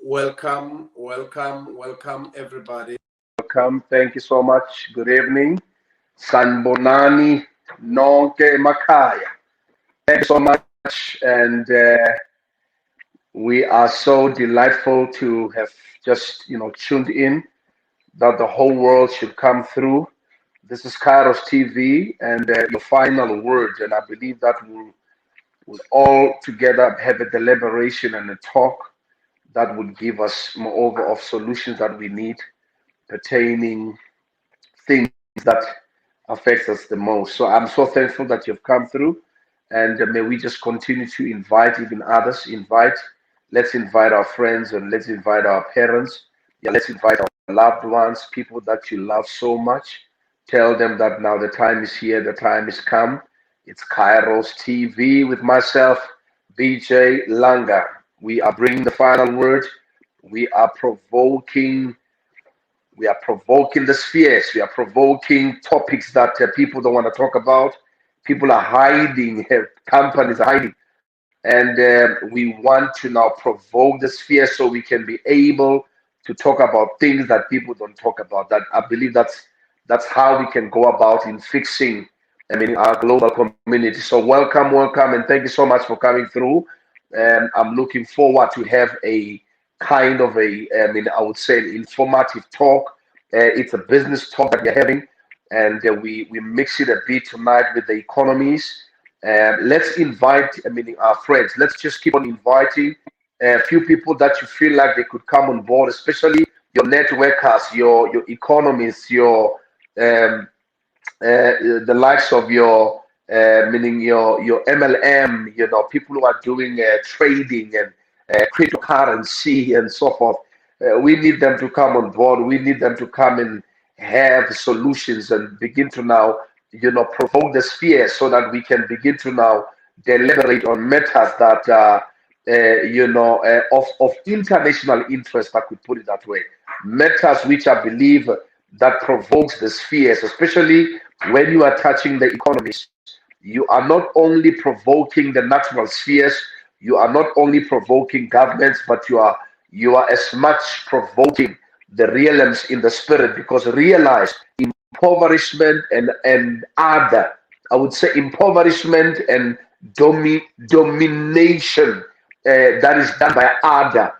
Welcome, welcome, welcome, everybody. Welcome. Thank you so much. Good evening. Sanbonani Nonke Makaya. Thank you so much. And we are so delightful to have just, tuned in that the whole world should come through. This is Kairos TV and your final word. And I believe that we'll all together have a deliberation and a talk that would give us moreover of solutions that we need pertaining things that affects us the most. So I'm so thankful that you've come through, and may we just continue to invite even others. Let's invite our friends and let's invite our parents. Yeah, let's invite our loved ones, people that you love so much. Tell them that now the time is here, the time is come. It's Kairos TV with myself, B.J LANGA. We are bringing the final word. We are provoking we are provoking the spheres. We are provoking topics that people don't want to talk about. People are hiding. Companies are hiding. And we want to now provoke the sphere so we can be able to talk about things that people don't talk about. That I believe that's how we can go about in fixing, our global community. So welcome, welcome, and thank you so much for coming through. I'm looking forward to have a kind of I would say, an informative talk. It's a business talk that we're having, and we mix it a bit tonight with the economies. Let's invite, our friends. Let's just keep on inviting a few people that you feel like they could come on board, especially your networkers, your economists, um, the likes of your meaning your MLM, people who are doing trading and cryptocurrency and so forth. We need them to come on board. We need them to come and have solutions and begin to now, provoke the sphere so that we can begin to now deliberate on matters that are, of international interest. I could put it that way. Matters which I believe that provokes the spheres, especially when you are touching the economies. You are not only provoking the natural spheres, you are not only provoking governments, but you are as much provoking the realms in the spirit, because realize impoverishment and other, I would say, impoverishment and domination that is done by other,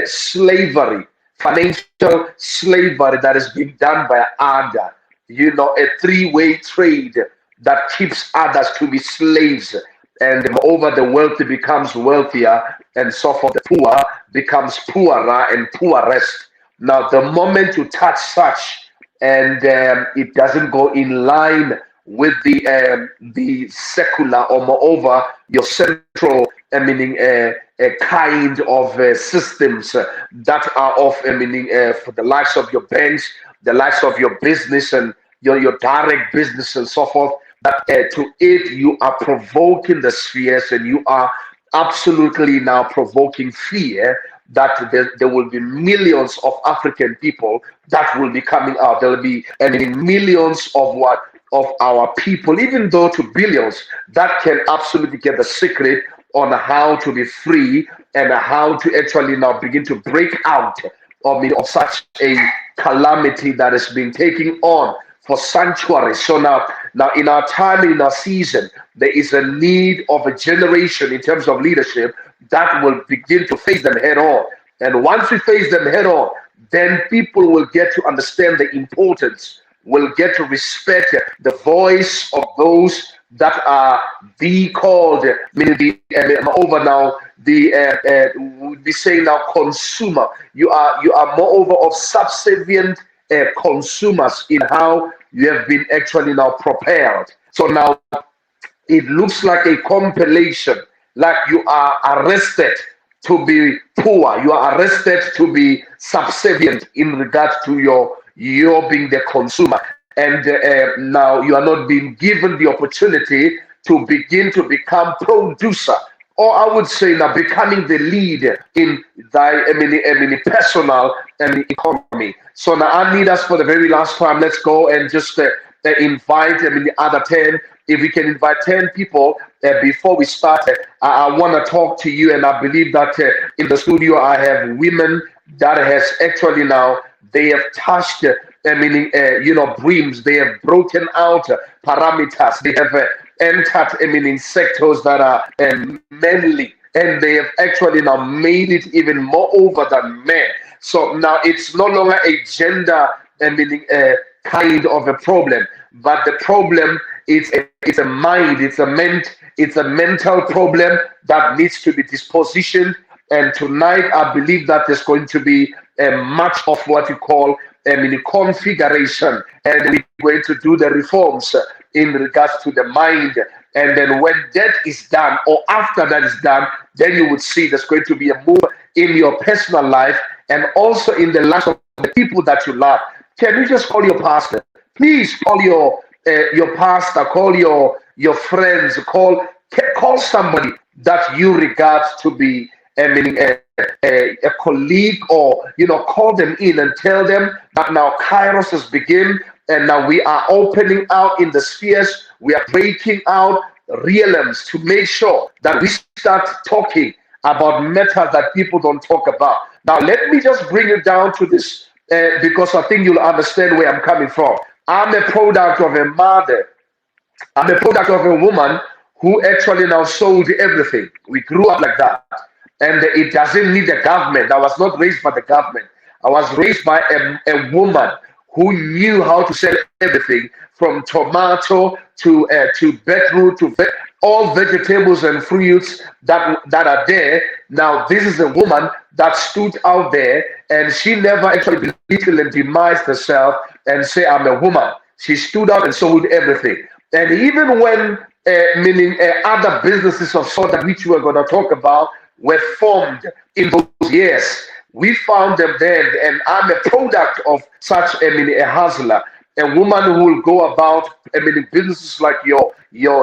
slavery, financial slavery that is being done by other, a three-way trade that keeps others to be slaves. And moreover, the wealthy becomes wealthier, and so forth. The poor becomes poorer and poorest. Now, the moment you touch such, and it doesn't go in line with the secular, or moreover your central, meaning a kind of systems that are of, meaning for the likes of your banks, the likes of your business and your direct business and so forth. That to it you are provoking the spheres, and you are absolutely now provoking fear that there will be millions of African people that will be coming out. There will be, millions of our people, even though to billions, that can absolutely get the secret on how to be free and how to actually now begin to break out of such a calamity that has been taking on for sanctuaries. So now in our time, in our season, there is a need of a generation in terms of leadership that will begin to face them head on. And once we face them head on, then people will get to understand the importance, will get to respect the voice of those that are the called, meaning over now, would be saying now consumer. You are moreover of subservient consumers in how you have been actually now prepared. So now it looks like a compilation, like you are arrested to be poor, you are arrested to be subservient in regard to your being the consumer. And now you are not being given the opportunity to begin to become producer, or I would say now becoming the lead in thy personal economy. So now I need us for the very last time. Let's go and just invite the other 10. If we can invite 10 people, before we start, I want to talk to you, and I believe that in the studio I have women that has actually now they have touched, brims. They have broken out parameters. They have entered, in sectors that are manly, and they have actually now made it even more over than men. So now it's no longer a gender, kind of a problem, but the problem is it's a mind, it's a mental problem that needs to be dispositioned. And tonight, I believe that there's going to be much of what you call configuration, and we're going to do the reforms in regards to the mind. And then when that is done, or after that is done, then you would see there's going to be a move in your personal life and also in the lives of the people that you love. Can you just call your pastor? Please call your pastor, call your friends, call somebody that you regard to be a colleague, or call them in and tell them that now Kairos has begun, and now we are opening out in the spheres, we are breaking out realms to make sure that we start talking about matters that people don't talk about. Now let me just bring it down to this, because I think you'll understand where I'm coming from. I'm a product of a mother. I'm a product of a woman who actually now sold everything. We grew up like that. And it doesn't need the government. I was not raised by the government. I was raised by a woman who knew how to sell everything, from tomato to beetroot to all vegetables and fruits that are there. Now, this is a woman that stood out there, and she never actually belittled and demised herself and say, I'm a woman. She stood out and sold everything. And even when other businesses of sort that which we're going to talk about were formed in those years, we found them then, and I'm a product of such a hustler, a woman who will go about businesses like your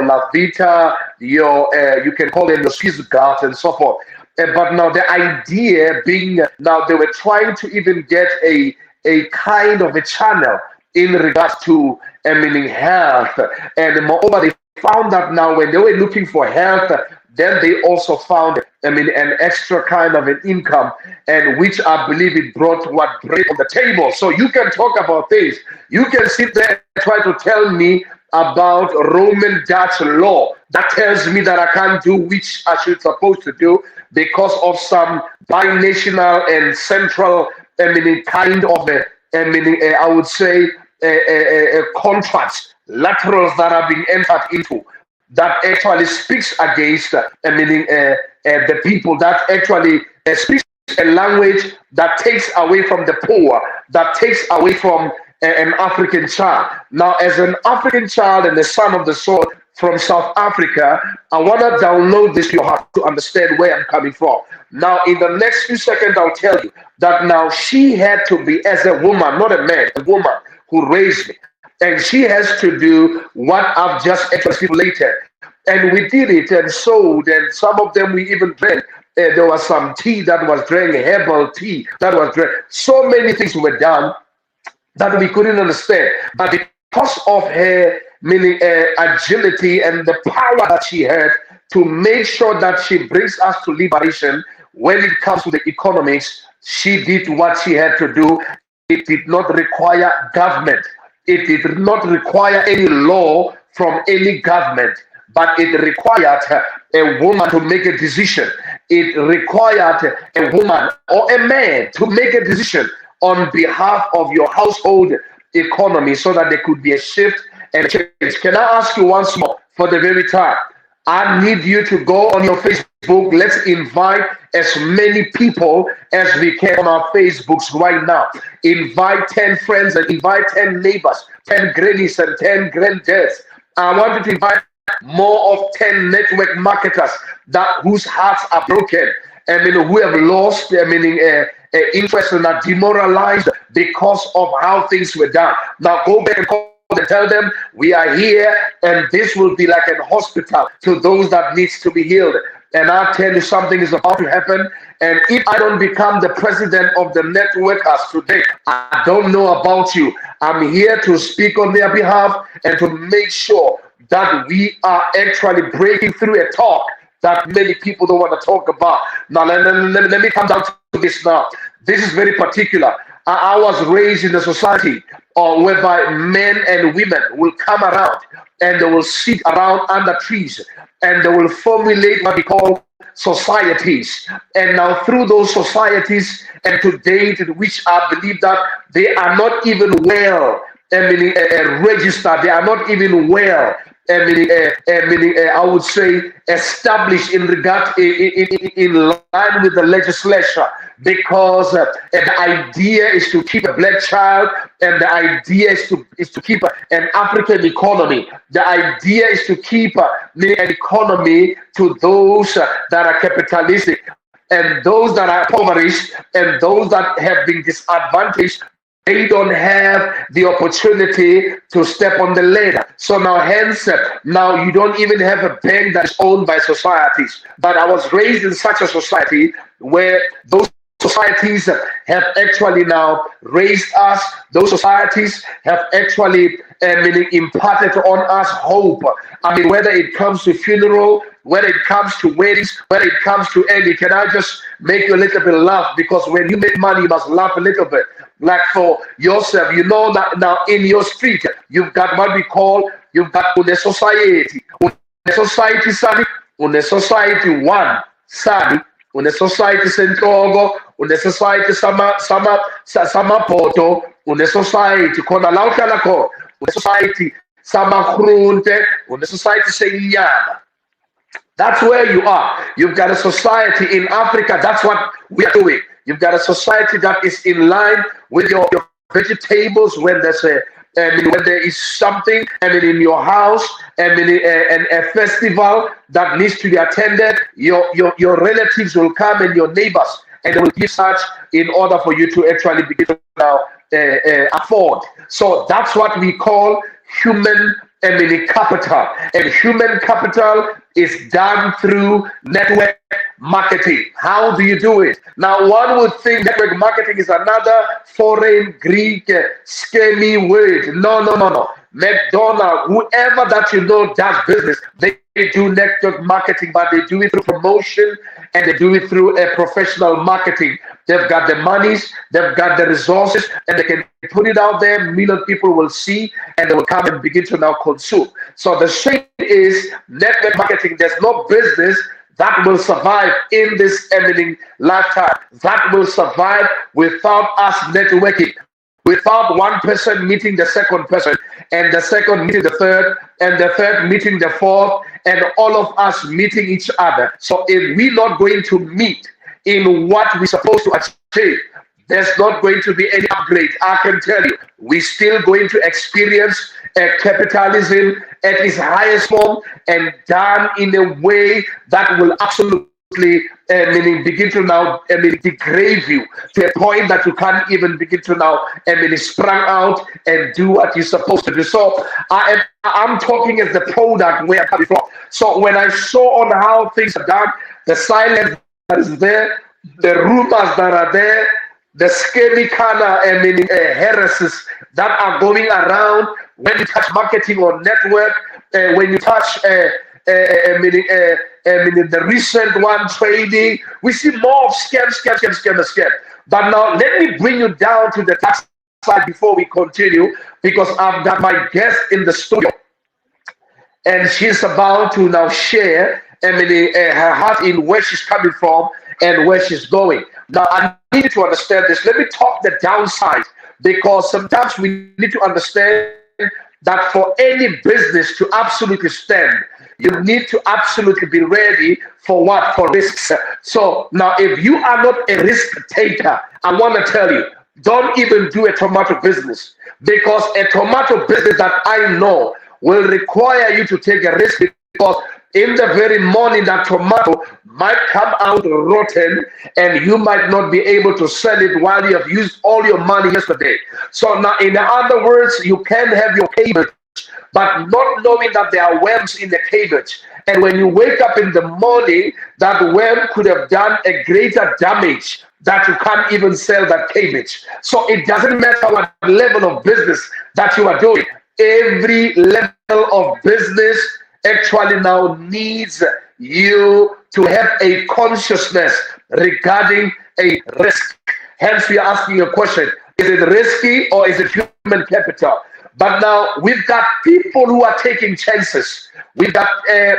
La Vita, you can call them your Swissgart and so forth. But now the idea being, now they were trying to even get a kind of a channel in regards to health, and moreover they found that now when they were looking for health, then they also found an extra kind of an income, and which I believe it brought what bread on the table. So you can talk about things. You can sit there and try to tell me about Roman Dutch law that tells me that I can't do which I should supposed to do because of some binational and central kind of I would say contracts, laterals that are being entered into, that actually speaks against the people, that actually speaks a language that takes away from the poor, that takes away from an African child. Now, as an African child and the son of the soil from South Africa, I want to download this to your heart to understand where I'm coming from. Now, in the next few seconds, I'll tell you that now she had to be, as a woman, not a man, a woman who raised me. And she has to do what I've just stipulated. And we did it and sold, and some of them we even drank. There was some tea that was drank, herbal tea that was drank. So many things were done that we couldn't understand. But because of her agility and the power that she had to make sure that she brings us to liberation when it comes to the economics, she did what she had to do. It did not require government. It did not require any law from any government, but it required a woman to make a decision. It required a woman or a man to make a decision on behalf of your household economy so that there could be a shift and a change. Can I ask you once more for the very time? I need you to go on your Facebook. Let's invite as many people as we can on our Facebooks right now. Invite 10 friends and invite 10 neighbors, 10 grannies and 10 granddads. I want you to invite more of 10 network marketers whose hearts are broken, who have lost interest and are demoralized because of how things were done. Now go back and call and tell them we are here, and this will be like a hospital to those that needs to be healed. And I'll tell you, something is about to happen. And if I don't become the president of the network as today, I don't know about you. I'm here to speak on their behalf and to make sure that we are actually breaking through a talk that many people don't want to talk about. Now, let me come down to this now. This is very particular. I was raised in a society whereby men and women will come around and they will sit around under trees and they will formulate what we call societies. And now through those societies and to date, which I believe that they are not even well registered, they are not even well I would say established in regard in line with the legislature, because the idea is to keep a black child, and the idea is to keep an African economy. The idea is to keep an economy to those that are capitalistic, and those that are impoverished, and those that have been disadvantaged. They don't have the opportunity to step on the ladder. So now, hence, now you don't even have a bank that's owned by societies. But I was raised in such a society where those societies have actually now raised us. Those societies have actually imparted on us hope. I mean, whether it comes to funeral, whether it comes to weddings, whether it comes to any, can I just make you a little bit laugh? Because when you make money, you must laugh a little bit. Like for yourself, you know that now in your street, you've got what we call, you've got une society. Une society, sani, une society one, sani, une society sentogo, une society sama poto, une society kona lautala ko, une society sama krunte, une society senyama. That's where you are. You've got a society in Africa. That's what we are doing. You've got a society that is in line with your vegetables. When there's when there is something, in your house, a festival that needs to be attended, your relatives will come and your neighbors, and they will give such in order for you to actually begin to now afford. So that's what we call human capital, and human capital is done through network marketing. How do you do it? Now, one would think network marketing is another foreign Greek scammy word. No. McDonald's, whoever that you know does business, they do network marketing, but they do it through promotion and they do it through a professional marketing. They've got the monies, they've got the resources, and they can put it out there. Million people will see, and they will come and begin to now consume. So the shame is network marketing. There's no business that will survive in this lifetime, that will survive without us networking, without one person meeting the second person, and the second meeting the third, and the third meeting the fourth, and all of us meeting each other. So if we're not going to meet in what we're supposed to achieve, there's not going to be any upgrade. I can tell you, we're still going to experience capitalism at its highest form, and done in a way that will absolutely begin to now degrade you to a point that you can't even begin to now sprang out and do what you're supposed to do. So I'm talking as the product where I'm coming from. So when I saw on how things are done, the silence that is there, the rumors that are there, the scary kind of heresies that are going around when you touch marketing or network, when you touch the recent one trading, we see more of scam. But now let me bring you down to the tax side before we continue, because I've got my guest in the studio, and she's about to now share her heart in where she's coming from and where she's going. Now, I need you to understand this. Let me talk the downside, because sometimes we need to understand that for any business to absolutely stand, you need to absolutely be ready for what? For risks. So now, if you are not a risk taker, I want to tell you, don't even do a tomato business, because a tomato business that I know will require you to take a risk, because in the very morning that tomato might come out rotten, and you might not be able to sell it while you have used all your money yesterday. So now, in other words, you can have your cabbage, but not knowing that there are worms in the cabbage. And when you wake up in the morning, that worm could have done a greater damage that you can't even sell that cabbage. So it doesn't matter what level of business that you are doing. Every level of business actually now needs you to have a consciousness regarding a risk. Hence, we are asking a question: is it risky or is it human capital? But now we've got people who are taking chances. We've got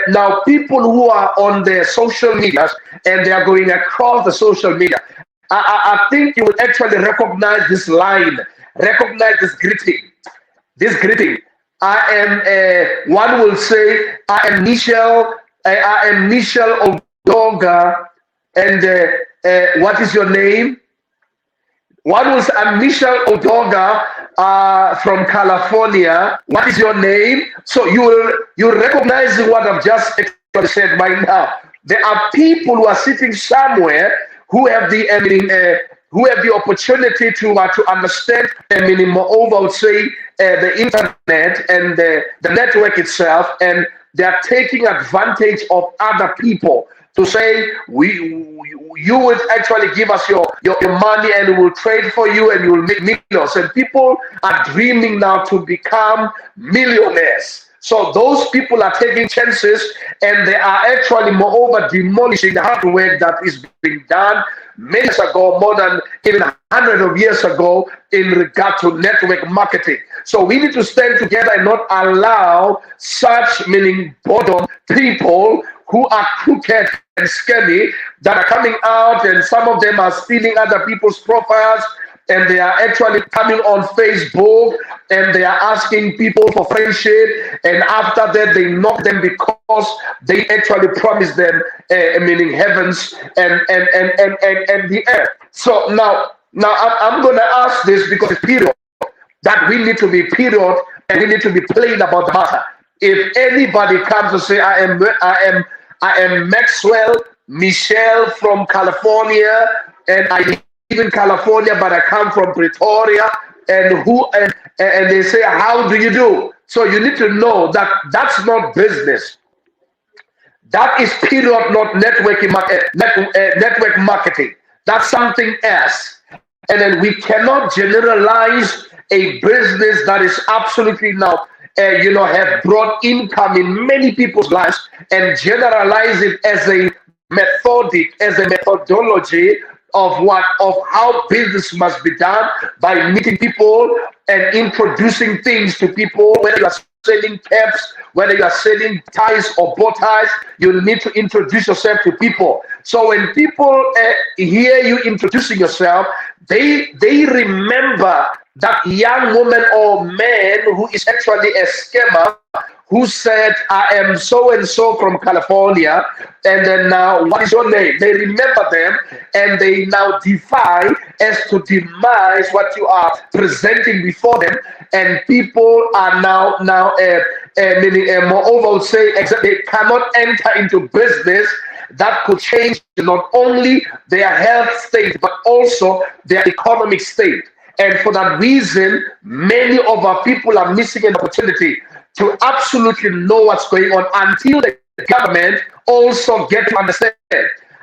now people who are on their social media and they are going across the social media. I think you will actually recognize this line, recognize this greeting. This greeting. I am, one will say, I am Michelle Odonga, and what is your name? One was Michelle Odonga from California. What is your name? So you recognize what I've just said right now. There are people who are sitting somewhere who have the who have the opportunity to understand. Moreover, I would say the internet and the network itself, and they are taking advantage of other people to say you would actually give us your money and we'll trade for you and you'll make millions. And people are dreaming now to become millionaires. So those people are taking chances and they are actually moreover demolishing the hard work that is being done many years ago, more than even 100 of years ago, in regard to network marketing. So we need to stand together and not allow such, meaning bottom people who are crooked and scammy, that are coming out, and some of them are stealing other people's profiles, and they are actually coming on Facebook and they are asking people for friendship, and after that they knock them because they actually promised them meaning heavens and the earth. So now I'm going to ask this because it's period that we need to be period and we need to be plain about the matter. If anybody comes to say I am Maxwell Michelle from California, and I live in California, but I come from Pretoria, and they say, how do you do? So you need to know that that's not business. That is period, not network marketing. That's something else. And then we cannot generalize a business that is absolutely now have brought income in many people's lives and generalize it as a methodology of how business must be done by meeting people and introducing things to people. Whether you are selling caps, whether you are selling ties or bow ties, you need to introduce yourself to people. So when people hear you introducing yourself, they remember that young woman or man who is actually a scammer, who said, I am so and so from California, and then now what is your name? They remember them and they now defy as to demise what you are presenting before them, and people are now moreover, I would say they cannot enter into business that could change not only their health state but also their economic state. And for that reason, many of our people are missing an opportunity to absolutely know what's going on until the government also get to understand,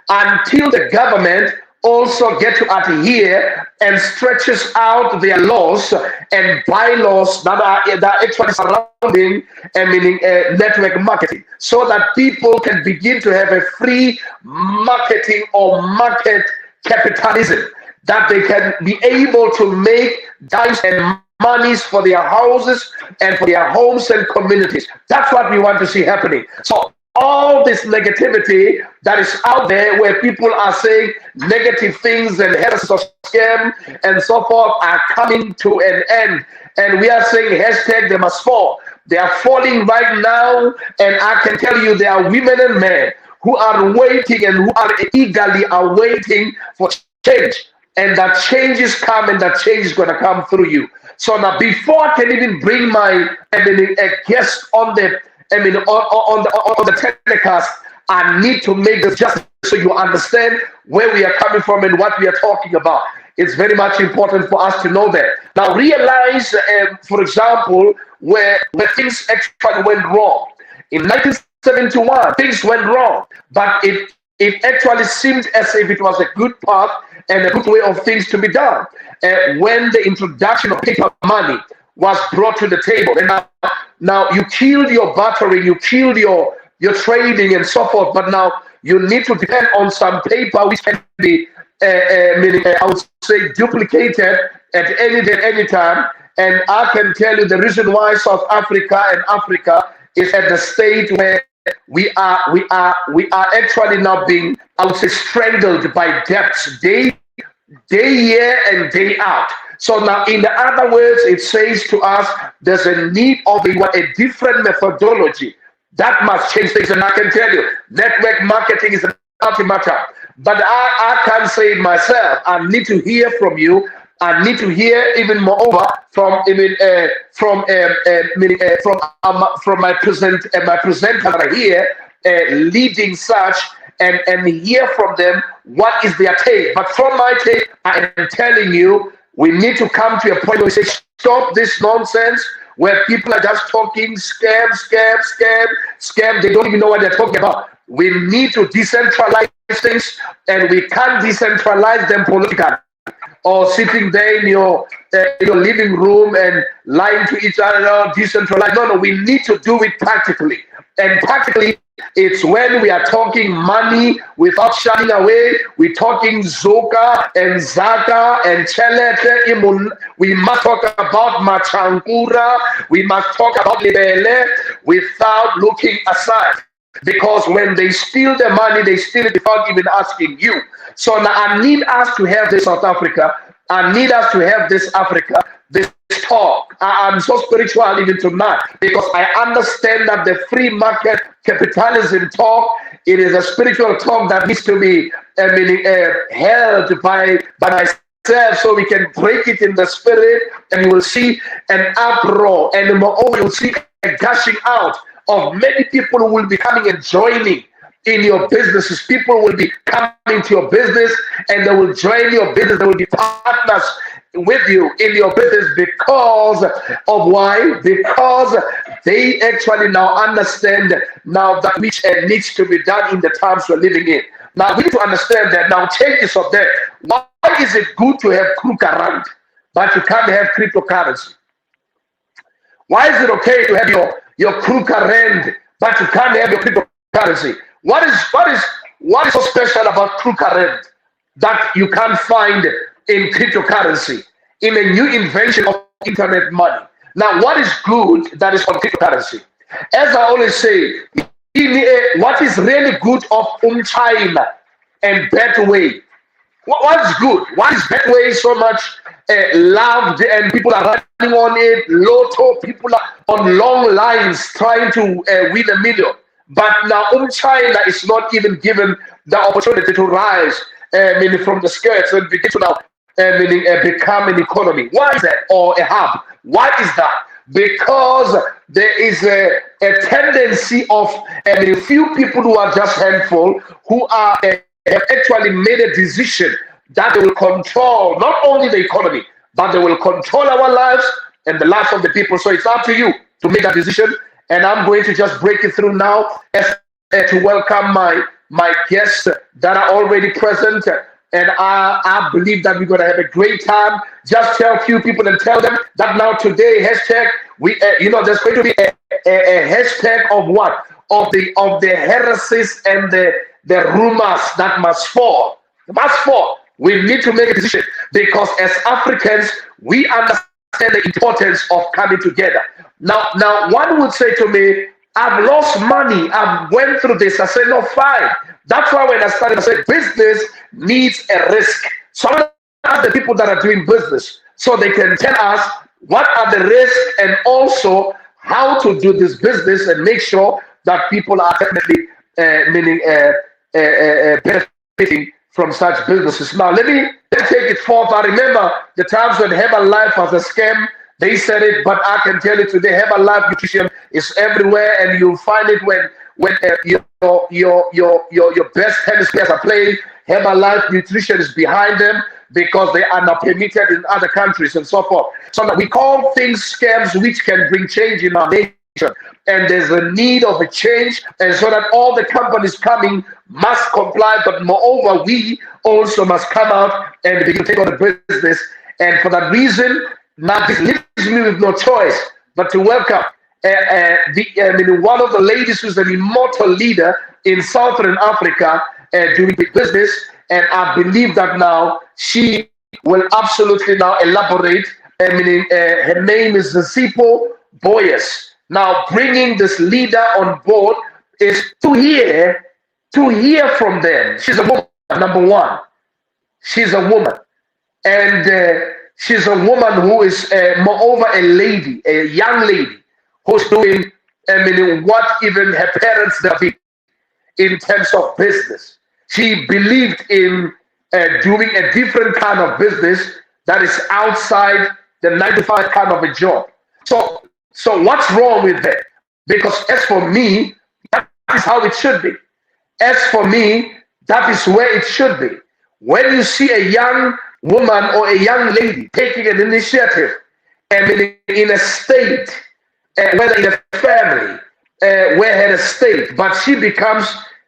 until the government also get to adhere and stretches out their laws and bylaws that are actually surrounding network marketing, so that people can begin to have a free marketing or market capitalism, that they can be able to make dimes and monies for their houses and for their homes and communities. That's what we want to see happening. So all this negativity that is out there, where people are saying negative things and heads of scam and so forth, are coming to an end. And we are saying hashtag they must fall. They are falling right now, and I can tell you there are women and men who are waiting and who are eagerly awaiting for change. And that change is coming, that change is going to come through you. So now, before I can even bring my a guest on the on the telecast, I need to make this justice so you understand where we are coming from and what we are talking about. It's very much important for us to know that. Now, realize, for example, where things actually went wrong. In 1971, things went wrong, but it actually seemed as if it was a good path and a good way of things to be done. When the introduction of paper money was brought to the table. And now you killed your bartering, you killed your trading and so forth, but now you need to depend on some paper which can be, I would say, duplicated at any day, any time. And I can tell you the reason why South Africa and Africa is at the state where we are actually now being, I would say, strangled by debts day in and day out. So now, in other words, it says to us, there's a need of a different methodology that must change things. And I can tell you, network marketing is an ultimate. But I can't say it myself. I need to hear from you. I need to hear even moreover from my presenters that are here leading such, and hear from them what is their take. But from my take, I am telling you, we need to come to a point where we say, stop this nonsense where people are just talking scam. They don't even know what they're talking about. We need to decentralize things, and we can't decentralize them politically, or sitting there in your living room and lying to each other, decentralized. No, we need to do it practically. And practically, it's when we are talking money without shying away. We're talking Zoka and Zaka and Chelete. We must talk about Machankura. We must talk about Libele without looking aside. Because when they steal the money, they steal it without even asking you. So now I need us to have this South Africa. I need us to have this Africa, this talk. I'm so spiritual even tonight because I understand that the free market capitalism talk, it is a spiritual talk that needs to be held by myself, so we can break it in the spirit, and you will see an uproar, and moreover you will see a gushing out of many people who will be coming and joining in your businesses. People will be coming to your business and they will join your business. They will be partners with you in your business because of why? Because they actually now understand now that which needs to be done in the times we're living in. Now we need to understand that. Now take this of that. Why is it good to have crook around, but you can't have cryptocurrency? Why is it okay to have your crook rand, but you can't have your cryptocurrency? What is so special about crook rand that you can't find in cryptocurrency, in a new invention of internet money? Now, what is good that is on cryptocurrency? As I always say, what is really good of China and Betway? What is good? Why is Betway so much loved and people are running on it? Lotto, people are on long lines trying to win $1 million. But now China is not even given the opportunity to rise from the skirts and begin to now become an economy. Why is that? Or a hub? Why is that? Because there is a tendency of a few people who are just handful who are have actually made a decision that they will control not only the economy, but they will control our lives and the lives of the people. So it's up to you to make that decision. And I'm going to just break it through now as to welcome my guests that are already present. And I believe that we're going to have a great time. Just tell a few people and tell them that now today, hashtag, there's going to be a hashtag of what? Of the heresies and the rumors that must fall. Must fall. We need to make a decision because as Africans, we understand the importance of coming together. Now, one would say to me, I've lost money. I've went through this. I said, no, fine. That's why when I started, I said, business needs a risk. So I ask the people that are doing business so they can tell us what are the risks and also how to do this business and make sure that people are definitely benefiting from such businesses. Now, let me take it forth. I remember the times when Herbalife was a scam. They said it, but I can tell you today, Herbalife nutrition is everywhere, and you'll find it when your best tennis players are playing. Herbalife nutrition is behind them because they are not permitted in other countries and so forth. So we call things scams which can bring change in our nation. And there's a need of a change, and so that all the companies coming must comply, but moreover, we also must come out and begin to take on the business. And for that reason, Now this leaves me with no choice but to welcome one of the ladies who's an immortal leader in Southern Africa doing big business, and I believe that now she will absolutely now elaborate. Her name is Zippo Boyes. Now, bringing this leader on board is to hear from them. She's a woman, number one. She's a woman, and she's a woman who is, moreover, a lady, a young lady who's doing, what even her parents did in terms of business. She believed in doing a different kind of business that is outside the 9 to 5 kind of a job. So what's wrong with that? Because as for me, that is how it should be. As for me, that is where it should be. When you see a young woman or a young lady taking an initiative and in a state, whether in a family, where had a state, but she becomes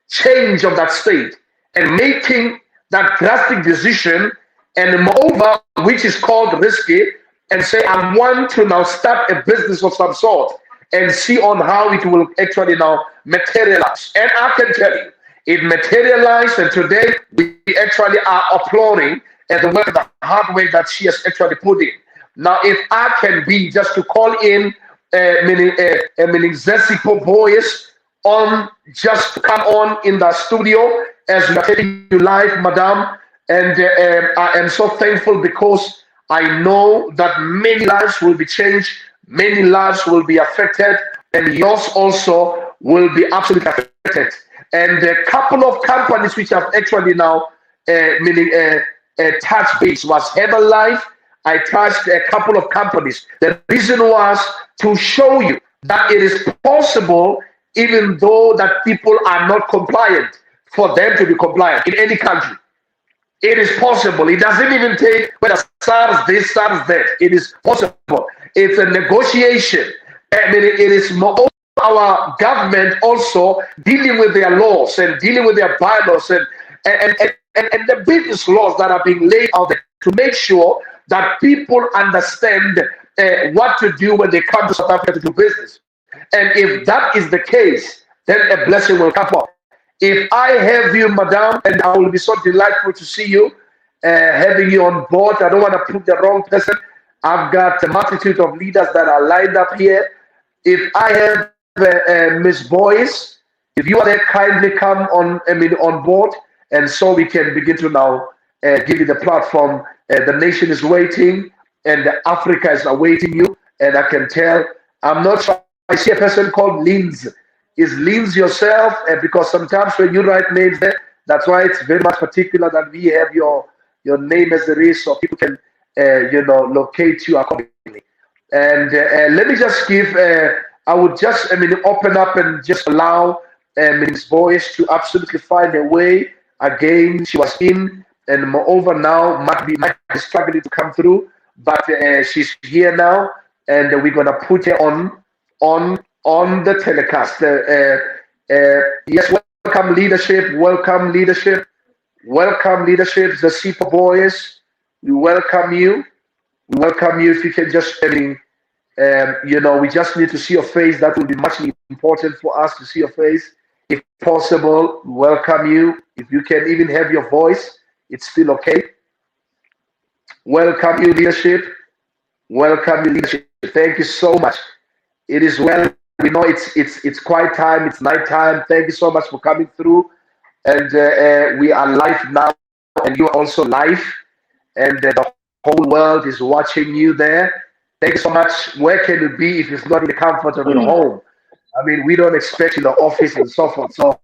change of that state and making that drastic decision, and moreover, which is called risky, and say, I want to now start a business of some sort and see on how it will actually now materialize. And I can tell you, it materialized, and today we actually are applauding at the work, the hard work that she has actually put in. Now, if I can be just to call in Zesipo Boyes on, just to come on in the studio as we are taking you live, madam. And I am so thankful because I know that many lives will be changed, many lives will be affected, and yours also will be absolutely affected. And a couple of companies which have actually now touched base was Herbalife. I touched a couple of companies. The reason was to show you that it is possible, even though that people are not compliant, for them to be compliant in any country. It is possible. It doesn't even take whether SARS this, SARS that. It is possible. It's a negotiation. It is more our government also dealing with their laws and dealing with their bylaws and the business laws that are being laid out there to make sure that people understand what to do when they come to South Africa to do business. And if that is the case, then a blessing will come up. If I have you, madam, and I will be so delightful to see you, having you on board. I don't want to put the wrong person. I've got a multitude of leaders that are lined up here. If I have Ms. Boyes, if you are there, kindly come on, on board, and so we can begin to now give you the platform. The nation is waiting, and Africa is awaiting you. And I can tell, I'm not sure. I see a person called Linz. Is Linz yourself? Because sometimes when you write names there, that's why it's very much particular that we have your name as it is, so people can locate you accordingly. And let me just give. I would just open up and just allow Ms. Boyes to absolutely find a way. Again, she was in, and moreover now might be struggling to come through, but she's here now, and we're gonna put her on the telecast. Yes, welcome leadership, welcome leadership, welcome leadership. The Zesipo Boyes, we welcome you. We welcome you. If you can just, we just need to see your face. That will be much important for us to see your face. If possible, we welcome you. If you can even have your voice, it's still okay. Welcome you, leadership. Welcome you, leadership. Thank you so much. It is well. We know it's quiet time. It's night time. Thank you so much for coming through. And we are live now, and you are also live. And the whole world is watching you there. Thank you so much. Where can it be if it's not in the comfort of your home? I mean, we don't expect in the office and so forth. So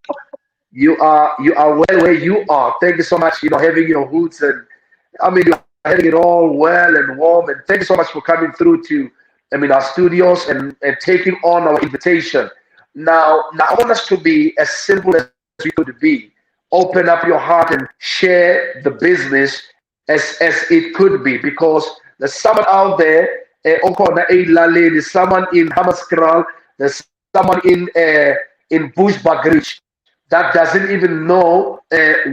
you are well where you are. Thank you so much. Having your hoods and you're having it all well and warm. And thank you so much for coming through to our studios and taking on our invitation. Now I want us to be as simple as we could be. Open up your heart and share the business as it could be, because there's someone out there, there's someone in Hammanskraal, there's someone in Bushbuckridge that doesn't even know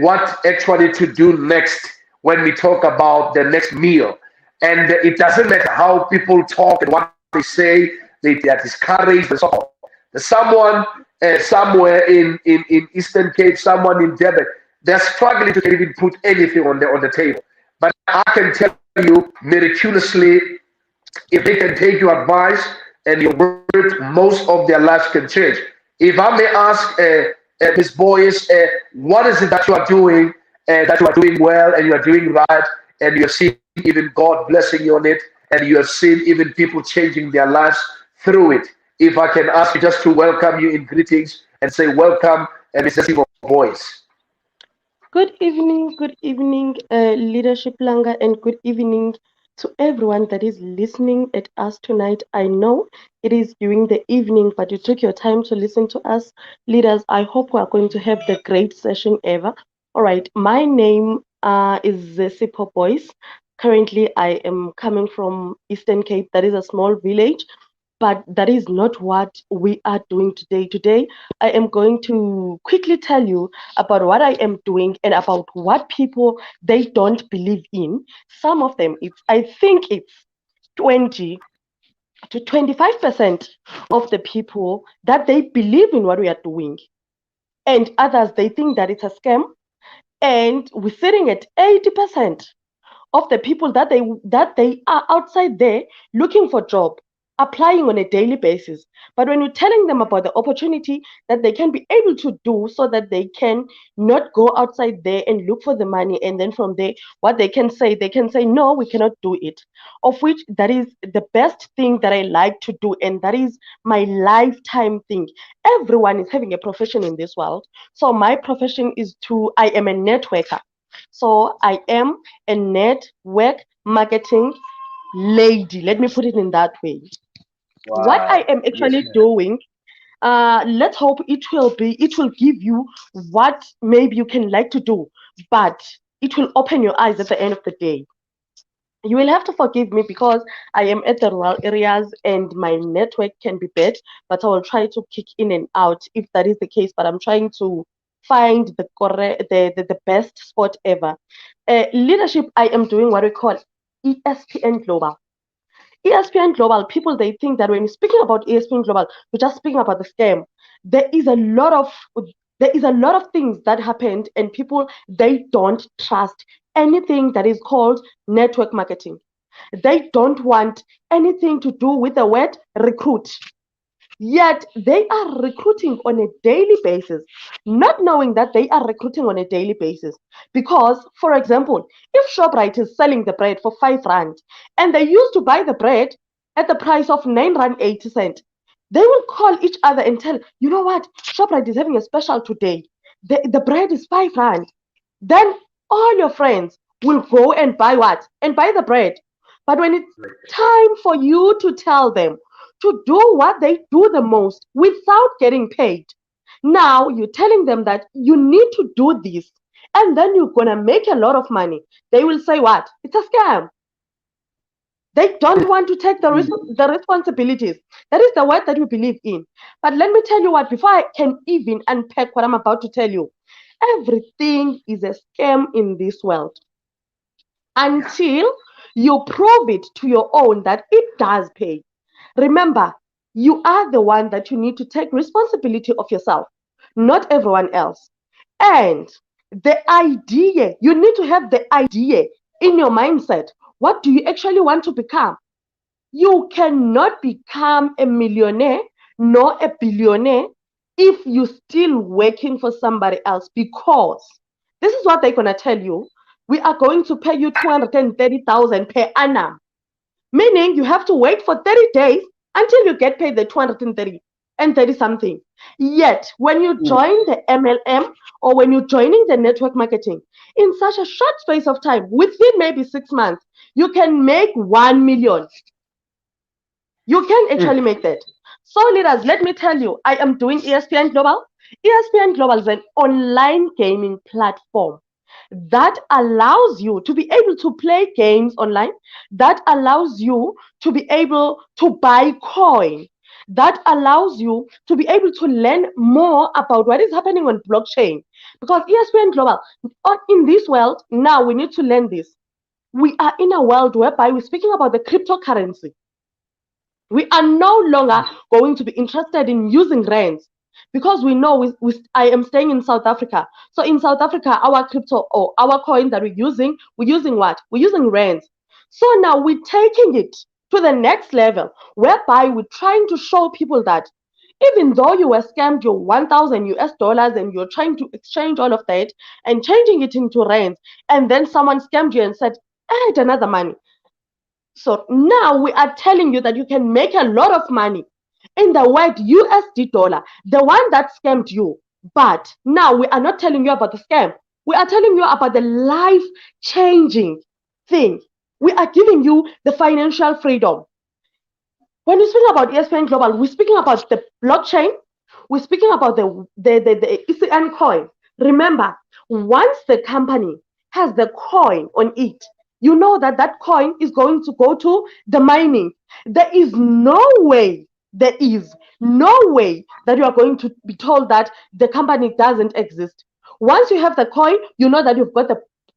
what actually to do next when we talk about the next meal. And it doesn't matter how people talk and what they say, they are discouraged and so on. There's someone somewhere in Eastern Cape, someone in Durban, they're struggling to even put anything on the table. But I can tell you miraculously, if they can take your advice and your word, most of their lives can change. If I may ask Ms. Boyce, what is it that you are doing, that you are doing well and you are doing right, and you have seen even God blessing you on it, and you have seen even people changing their lives through it? If I can ask you just to welcome you in greetings and say welcome, and Mr. Sivo Boyce. Good evening, Leadership Langa, and good evening to everyone that is listening at us tonight. I know it is during the evening, but you took your time to listen to us, leaders. I hope we are going to have the great session ever. All right, my name is Sipo Boyce. Currently, I am coming from Eastern Cape. That is a small village, but that is not what we are doing today. Today, I am going to quickly tell you about what I am doing and about what people they don't believe in. Some of them, I think it's 20 to 25% of the people that they believe in what we are doing, and others they think that it's a scam. And we're sitting at 80% of the people that they are outside there looking for job, applying on a daily basis. But when you're telling them about the opportunity that they can be able to do so that they can not go outside there and look for the money, and then from there what they can say no, we cannot do it, of which that is the best thing that I like to do, and that is my lifetime thing. Everyone is having a profession in this world, so my profession is to I am a networker. So I am a network marketing lady. Let me put it in that way. What I Wow. am Yes, actually ma'am. doing, let's hope it will give you what maybe you can like to do, but it will open your eyes at the end of the day. You will have to forgive me because I am at the rural areas and my network can be bad, but I will try to kick in and out if that is the case. But I'm trying to find the correct, the best spot ever. Leadership, I am doing what we call ESPN Global. ESPN Global, people they think that when you're speaking about ESPN Global, you're just speaking about the scam. There is a lot of there is a lot of things that happened, and people they don't trust anything that is called network marketing. They don't want anything to do with the word recruit. Yet they are recruiting on a daily basis, not knowing that they are recruiting on a daily basis. Because, for example, if ShopRite is selling the bread for 5 rand and they used to buy the bread at the price of 9 rand 80 cent, they will call each other and tell, you know what, ShopRite is having a special today. The bread is 5 rand. Then all your friends will go and buy what? And buy the bread. But when it's time for you to tell them to do what they do the most without getting paid, now you're telling them that you need to do this and then you're going to make a lot of money. They will say what? It's a scam. They don't want to take the responsibilities. That is the word that we believe in. But let me tell you what, before I can even unpack what I'm about to tell you, everything is a scam in this world Yeah. until you prove it to your own that it does pay. Remember, you are the one that you need to take responsibility of yourself, not everyone else. And the idea, you need to have the idea in your mindset. What do you actually want to become? You cannot become a millionaire nor a billionaire if you're still working for somebody else, because this is what they're going to tell you. We are going to pay you 230,000 per annum, meaning you have to wait for 30 days until you get paid the 230 and 30 something. Yet, when you join the MLM or when you're joining the network marketing, in such a short space of time, within maybe 6 months, you can make 1 million. You can actually make that. So, leaders, let me tell you, I am doing ESPN Global. ESPN Global is an online gaming platform that allows you to be able to play games online, that allows you to be able to buy coin, that allows you to be able to learn more about what is happening on blockchain. Because ESPN Global, in this world, now we need to learn this. we are in a world whereby we're speaking about the cryptocurrency. We are no longer going to be interested in using rands because we know I am staying in South Africa. So in South Africa, our crypto or our coin that we're using what? We're using rands. So now we're taking it to the next level whereby we're trying to show people that even though you were scammed your 1,000 US dollars and you're trying to exchange all of that and changing it into rands, and then someone scammed you and said, add another money. So now we are telling you that you can make a lot of money in the word USD dollar, the one that scammed you. But now we are not telling you about the scam. We are telling you about the life changing thing. We are giving you the financial freedom. When we speak about ESPN Global, we're speaking about the blockchain. We're speaking about the ECN coin. Remember, once the company has the coin on it, you know that that coin is going to go to the mining. There is no way that you are going to be told that the company doesn't exist. Once you have the coin, you know that you've got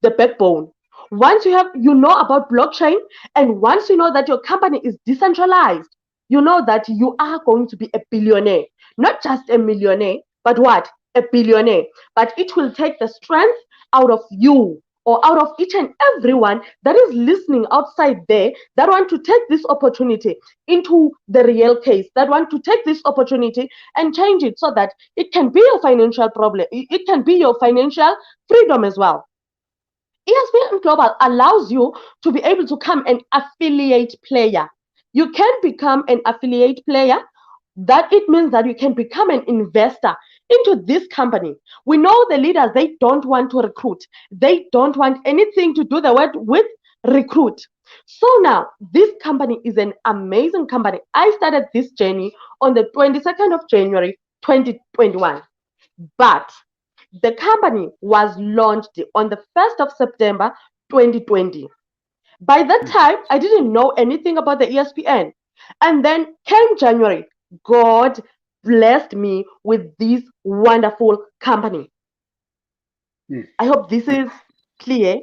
the backbone. Once you know about blockchain, and once you know that your company is decentralized, you know that you are going to be a billionaire, not just a millionaire, but what? A billionaire. But it will take the strength out of you or out of each and everyone that is listening outside there that want to take this opportunity into the real case, that want to take this opportunity and change it so that it can be your financial problem, it can be your financial freedom as well. ESPN Global allows you to be able to become an affiliate player. You can become an affiliate player. That it means that you can become an investor into this company. We know the leaders, they don't want to recruit. They don't want anything to do the word with recruit. So now this company is an amazing company. I started this journey on the 22nd of January 2021. But the company was launched on the 1st of September 2020. By that time, I didn't know anything about the ESPN. And then came January, God blessed me with this wonderful company. I hope this is clear.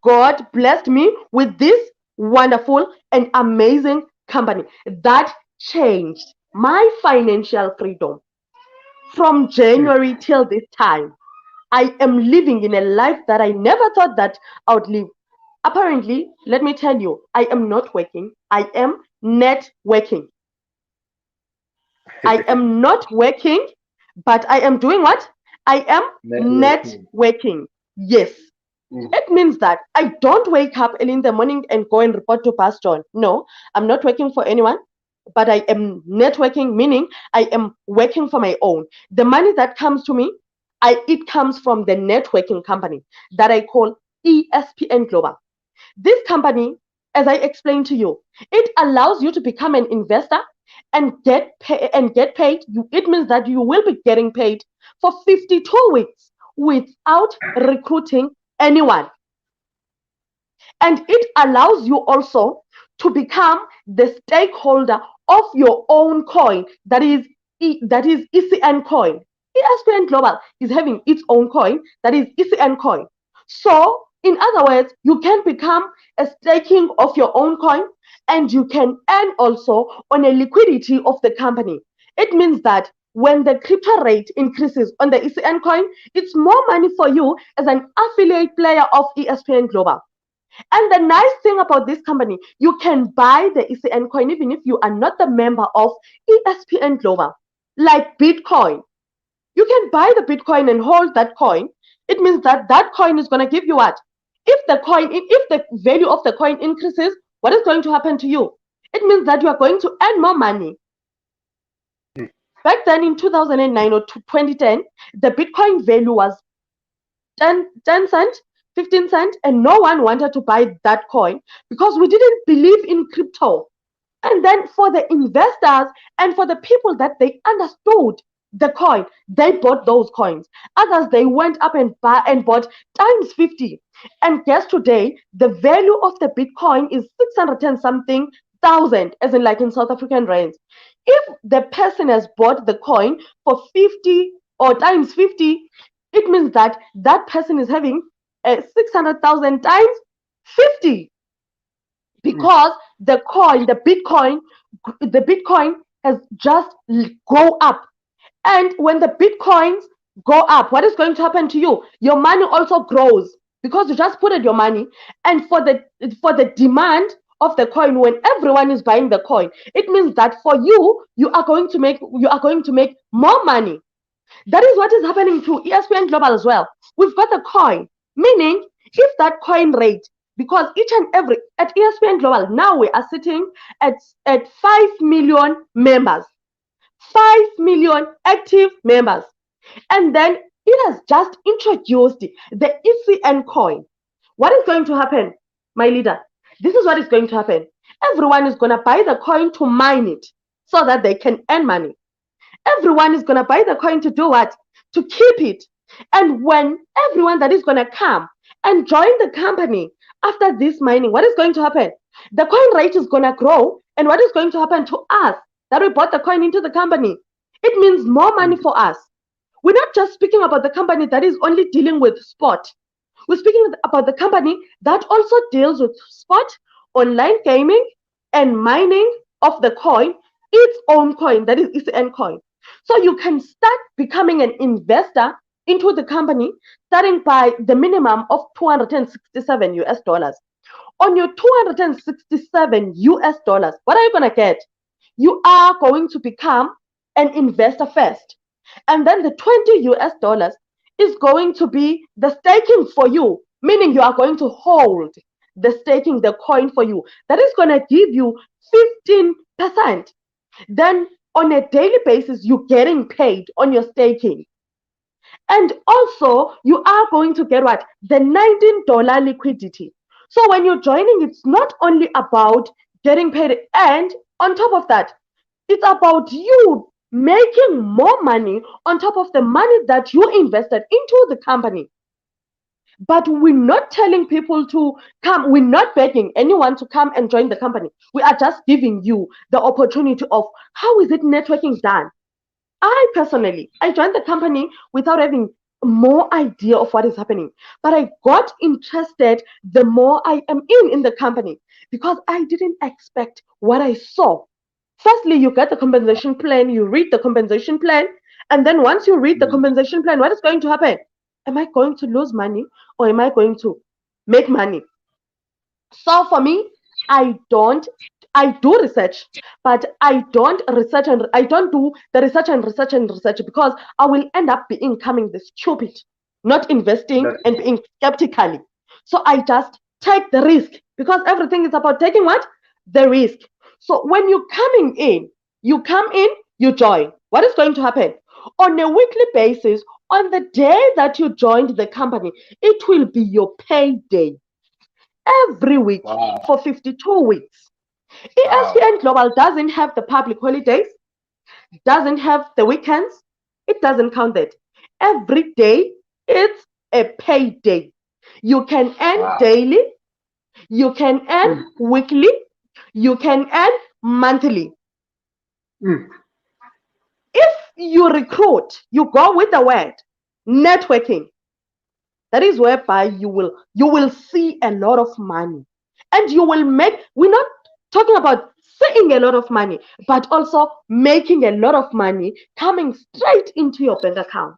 God blessed me with this wonderful and amazing company that changed my financial freedom from January till this time. I am living in a life that I never thought that I would live. Apparently, let me tell you, I am not working. I am networking. I am not working, but I am doing what? I am networking. Yes. It means that I don't wake up early in the morning and go and report to Pastor. No, I'm not working for anyone, but I am networking, meaning I am working for my own. The money that comes to me, it comes from the networking company that I call ESPN Global. This company, as I explained to you, it allows you to become an investor and get paid. It means that you will be getting paid for 52 weeks without recruiting anyone. And it allows you also to become the stakeholder of your own coin, that is ECN coin. ESPN Global is having its own coin, that is ECN coin. So in other words, you can become a staking of your own coin, and you can earn also on a liquidity of the company. It means that when the crypto rate increases on the ECN coin, it's more money for you as an affiliate player of ESPN Global. And the nice thing about this company, you can buy the ECN coin even if you are not the member of ESPN Global, like Bitcoin. You can buy the Bitcoin and hold that coin. It means that that coin is going to give you what? If the value of the coin increases, what is going to happen to you? It means that you are going to earn more money. Back then in 2009 or 2010, the Bitcoin value was 10 cent, 15 cent, and no one wanted to buy that coin because we didn't believe in crypto. And then for the investors and for the people that they understood the coin, they bought those coins. Others, they went up and bought times 50. And guess today, the value of the Bitcoin is 600 and something thousand, as in like in South African rands. If the person has bought the coin for 50 or times 50, it means that that person is having 600,000 times 50, because the Bitcoin has just go up. And when the Bitcoins go up, what is going to happen to you? Your money also grows because you just put in your money. And for the demand of the coin, when everyone is buying the coin, it means that for you, you are going to make more money. That is what is happening to ESPN Global as well. We've got the coin, meaning if that coin rate, because each and every at ESPN Global now we are sitting at 5 million members, 5 million active members, and then it has just introduced the ECN coin. What is going to happen, my leader? This is what is going to happen. Everyone is going to buy the coin to mine it so that they can earn money. Everyone is going to buy the coin to do what? To keep it. And when everyone that is going to come and join the company after this mining, what is going to happen? The coin rate is going to grow. And what is going to happen to us that we bought the coin into the company? It means more money for us. We're not just speaking about the company that is only dealing with sport. We're speaking about the company that also deals with sport, online gaming, and mining of the coin, its own coin, that is ECN coin. So you can start becoming an investor into the company starting by the minimum of 267 US dollars. On your 267 US dollars, what are you going to get? You are going to become an investor first. And then the 20 US dollars is going to be the staking for you, meaning you are going to hold the staking, the coin for you. That is going to give you 15%. Then on a daily basis, you're getting paid on your staking. And also, you are going to get what? The $19 liquidity. So when you're joining, it's not only about getting paid, and on top of that, it's about you making more money on top of the money that you invested into the company. But we're not telling people to come. We're not begging anyone to come and join the company. We are just giving you the opportunity of how is it networking done. I personally, I joined the company without having more idea of what is happening. But I got interested the more I am in the company, because I didn't expect what I saw. Firstly, you get the compensation plan, you read the compensation plan, and then once you read the compensation plan, what is going to happen? Am I going to lose money or am I going to make money? So for me, I do research, but I don't research and I don't do the research because I will end up becoming the stupid, not investing and being skeptically. So I just take the risk, because everything is about taking what? The risk. So when you're coming in, you come in, you join. What is going to happen? On a weekly basis, on the day that you joined the company, it will be your payday every week for 52 weeks. ESPN Global doesn't have the public holidays, doesn't have the weekends, it doesn't count that. Every day, it's a payday. You can earn daily, you can earn weekly, you can earn monthly. If you recruit, you go with the word networking. That is whereby you will see a lot of money, and you will make. We're not talking about seeing a lot of money, but also making a lot of money coming straight into your bank account.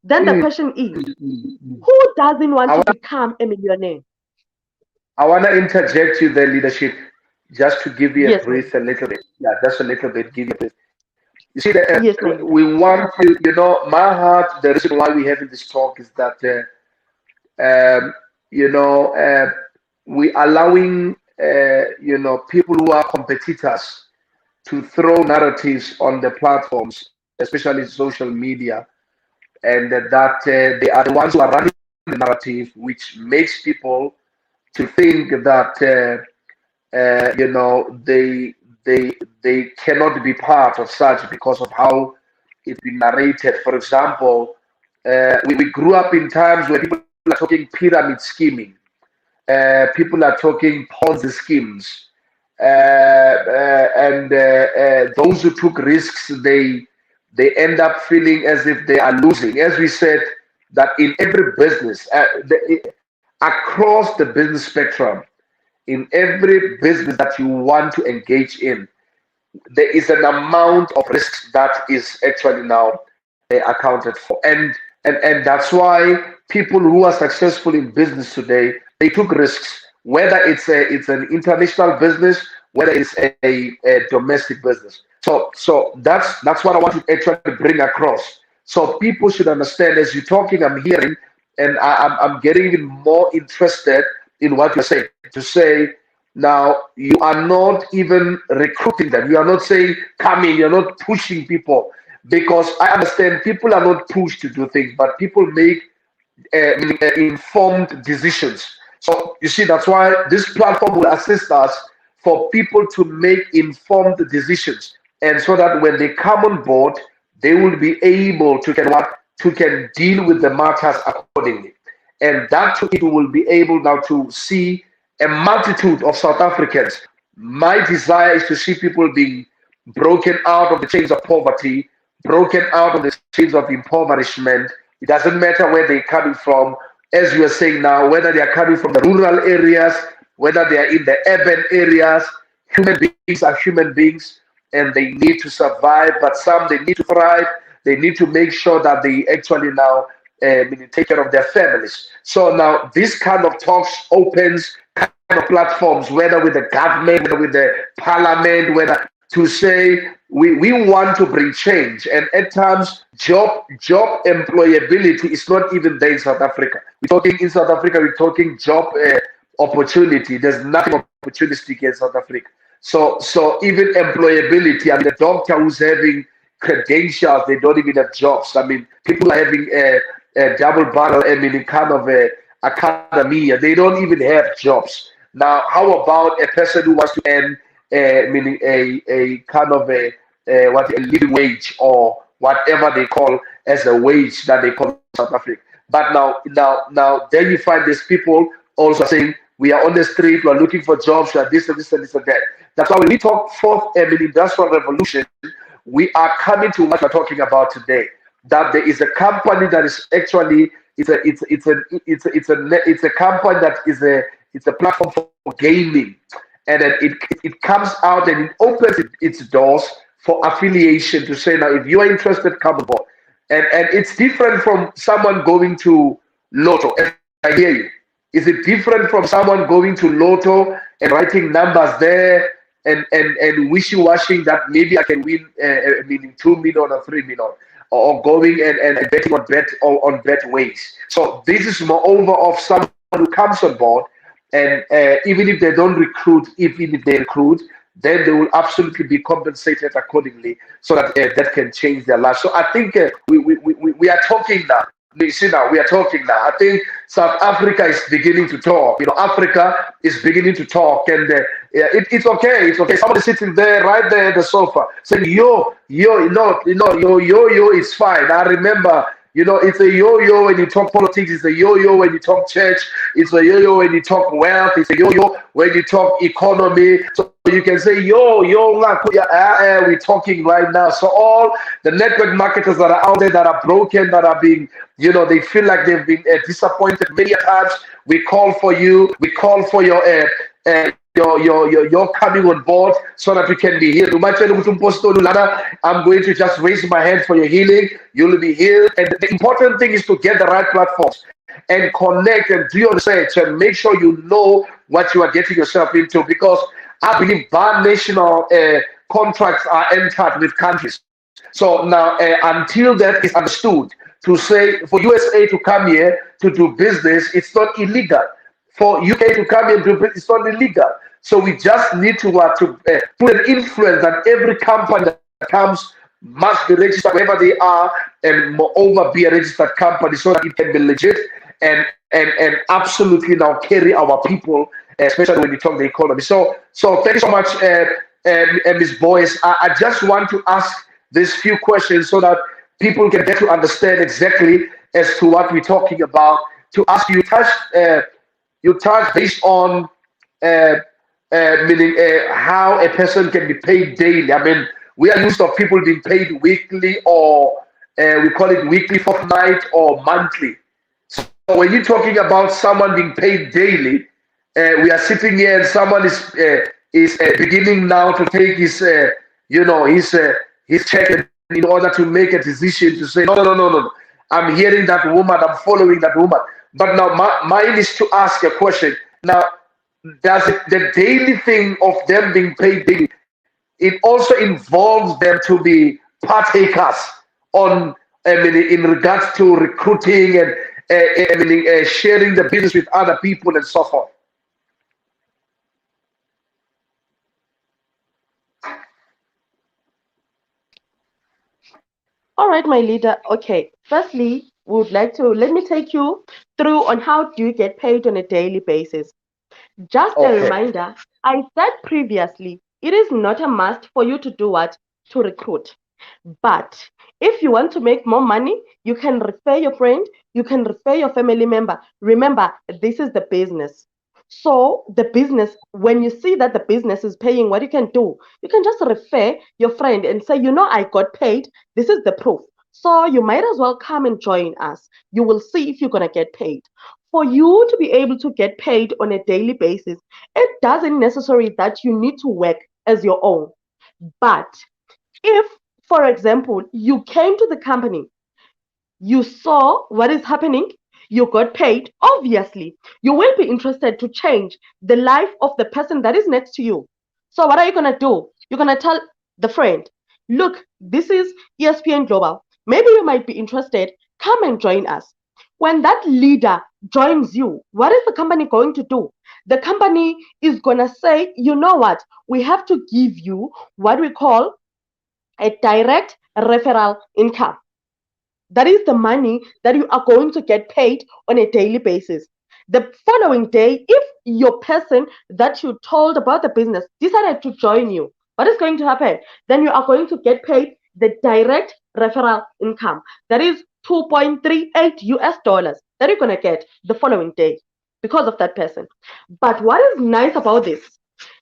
Then the question is, who doesn't want to become a millionaire? I want to interject you there, leadership, just to give you a brief a little bit. Yeah, just a little bit. Give you a brief. You see, we want to, my heart, the reason why we're having this talk is that, we allowing, people who are competitors to throw narratives on the platforms, especially social media, and that they are the ones who are running the narrative, which makes people to think that, they cannot be part of such because of how it's been narrated. For example, we grew up in times where people are talking pyramid scheming, people are talking Ponzi schemes, and those who took risks, they end up feeling as if they are losing. As we said, that in every business, across the business spectrum, in every business that you want to engage in, there is an amount of risks that is actually now accounted for, and that's why people who are successful in business today, they took risks, whether it's an international business, whether it's a domestic business. So that's what I want to actually bring across. So people should understand, as you're talking, I'm hearing, and I'm getting even more interested in what you're saying. To say, now, you are not even recruiting them. You are not saying, come in, you're not pushing people. Because I understand people are not pushed to do things, but people make informed decisions. So you see, that's why this platform will assist us for people to make informed decisions, and so that when they come on board, they will be able to can deal with the matters accordingly, and that too, it will be able now to see a multitude of South Africans. My desire is to see people being broken out of the chains of poverty, broken out of the chains of impoverishment. It doesn't matter where they're coming from, as you are saying now, whether they are coming from the rural areas, whether they are in the urban areas. Human beings are human beings, and they need to survive, but some, they need to thrive. They need to make sure that they actually now take care of their families. So now this kind of talks opens kind of platforms, whether with the government, whether with the parliament, whether to say we want to bring change. And at times, job employability is not even there in South Africa. We're talking in South Africa, we're talking job opportunity. There's nothing opportunistic in South Africa. So even employability, I mean, the doctor who's having credentials, they don't even have jobs. I mean, people are having a double barrel, I mean, kind of a academia. They don't even have jobs. Now, how about a person who wants to earn meaning a kind of a living wage, or whatever they call as a wage that they call in South Africa? But now, then you find these people also saying, we are on the street, we are looking for jobs, we are this and this and this and that. That's why when we talk fourth industrial revolution, we are coming to what we're talking about today. That there is a company that is actually it's a company that is a platform for gaming, and then it comes out and it opens its doors for affiliation, to say, now if you are interested, come aboard. And it's different from someone going to Lotto. I hear you. Is it different from someone going to Lotto and writing numbers there and wishy-washing that maybe I can win meaning 2 million or 3 million, or going and betting on bet ways? So this is moreover of someone who comes on board, and even if they don't recruit, even if they recruit, then they will absolutely be compensated accordingly, so that that can change their life. So I think we are talking now. You see, now we are talking now. I think South Africa is beginning to talk. You know, Africa is beginning to talk, and it's okay. It's okay. Somebody sitting there, right there at the sofa, saying, "Yo, yo is fine." I remember, it's a yo-yo when you talk politics. It's a yo-yo when you talk church. It's a yo-yo when you talk wealth. It's a yo-yo when you talk economy. So you can say, we're talking right now. So all the network marketers that are out there, that are broken, that are being, they feel like they've been disappointed many times. We call for you. We call for your coming on board, so that we can be healed. I'm going to just raise my hand for your healing. You'll be healed. And the important thing is to get the right platforms and connect and do your research and make sure you know what you are getting yourself into, because I believe bi-national contracts are entered with countries. So now, until that is understood, to say for USA to come here to do business, it's not illegal. For UK to come here and do business, it's not illegal. So we just need to put an influence that every company that comes must be registered wherever they are, and moreover be a registered company, so that it can be legit and absolutely now carry our people, especially when you talk the economy. So thank you so much, Ms. Boyce. I just want to ask these few questions so that people can get to understand exactly as to what we're talking about. To ask you, you touch based on meaning how a person can be paid daily. I mean, we are used to people being paid weekly, or we call it weekly, fortnight, or monthly. So when you're talking about someone being paid daily, we are sitting here and someone is beginning now to take his his check in order to make a decision to say no. I'm hearing that woman. I'm following that woman. But now mine is to ask a question. Now, does the daily thing of them being paid daily, it also involves them to be partakers on, I mean, in regards to recruiting and sharing the business with other people and so forth. All right, my leader. Okay, firstly, we would like to let me take you through on how do you get paid on a daily basis. Just a Okay. reminder, I said previously, it is not a must for you to do what? To recruit. But if you want to make more money, you can refer your friend, you can refer your family member. Remember, this is the business. So, the business, when you see that the business is paying, what you can do, you can just refer your friend and say, I got paid. This is the proof. So, you might as well come and join us. You will see if you're going to get paid. For you to be able to get paid on a daily basis, it doesn't necessarily that you need to work as your own. But if, for example, you came to the company, you saw what is happening, you got paid, obviously, you will be interested to change the life of the person that is next to you. So, what are you going to do? You're going to tell the friend, look, this is ESPN Global. Maybe you might be interested. Come and join us. When that leader joins you, what is the company going to do? The company is going to say, you know what? We have to give you what we call a direct referral income. That is the money that you are going to get paid on a daily basis. The following day, if your person that you told about the business decided to join you, what is going to happen? Then you are going to get paid the direct referral income. That is 2.38 US dollars that you're going to get the following day because of that person. But what is nice about this?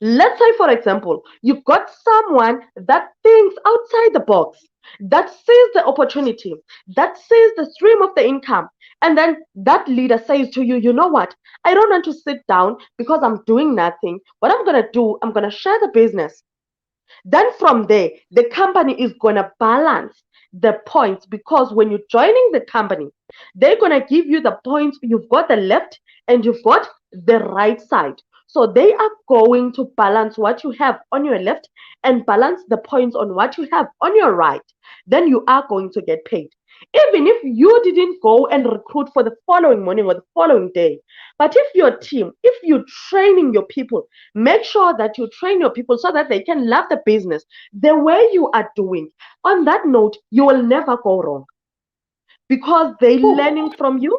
Let's say, for example, you got someone that thinks outside the box, that sees the opportunity, that sees the stream of the income, and then that leader says to you, you know what? I don't want to sit down because I'm doing nothing. What I'm going to do, I'm going to share the business. Then from there, the company is going to balance the points because when you're joining the company, they're going to give you the points. You've got the left and you've got the right side. So they are going to balance what you have on your left and balance the points on what you have on your right. Then you are going to get paid. Even if you didn't go and recruit for the following morning or the following day, but if your team, if you're training your people, make sure that you train your people so that they can love the business the way you are doing. On that note, you will never go wrong because they're learning from you.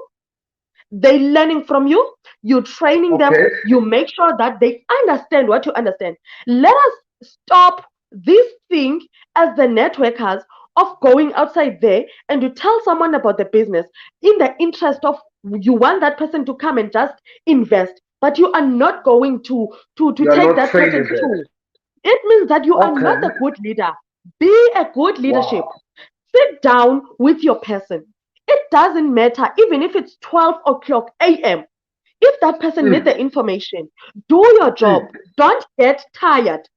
You're training them, Okay. you make sure that they understand what you understand. Let us stop this thing as the networkers of going outside there and to tell someone about the business in the interest of you want that person to come and just invest, but you are not going to You are take not that person training them. through. It means that you are Okay. not a good leader. Be a good leadership. Wow. Sit down with your person. It doesn't matter, even if it's 12 o'clock a.m. If that person needs Mm, the information, do your job. mm, Don't get tired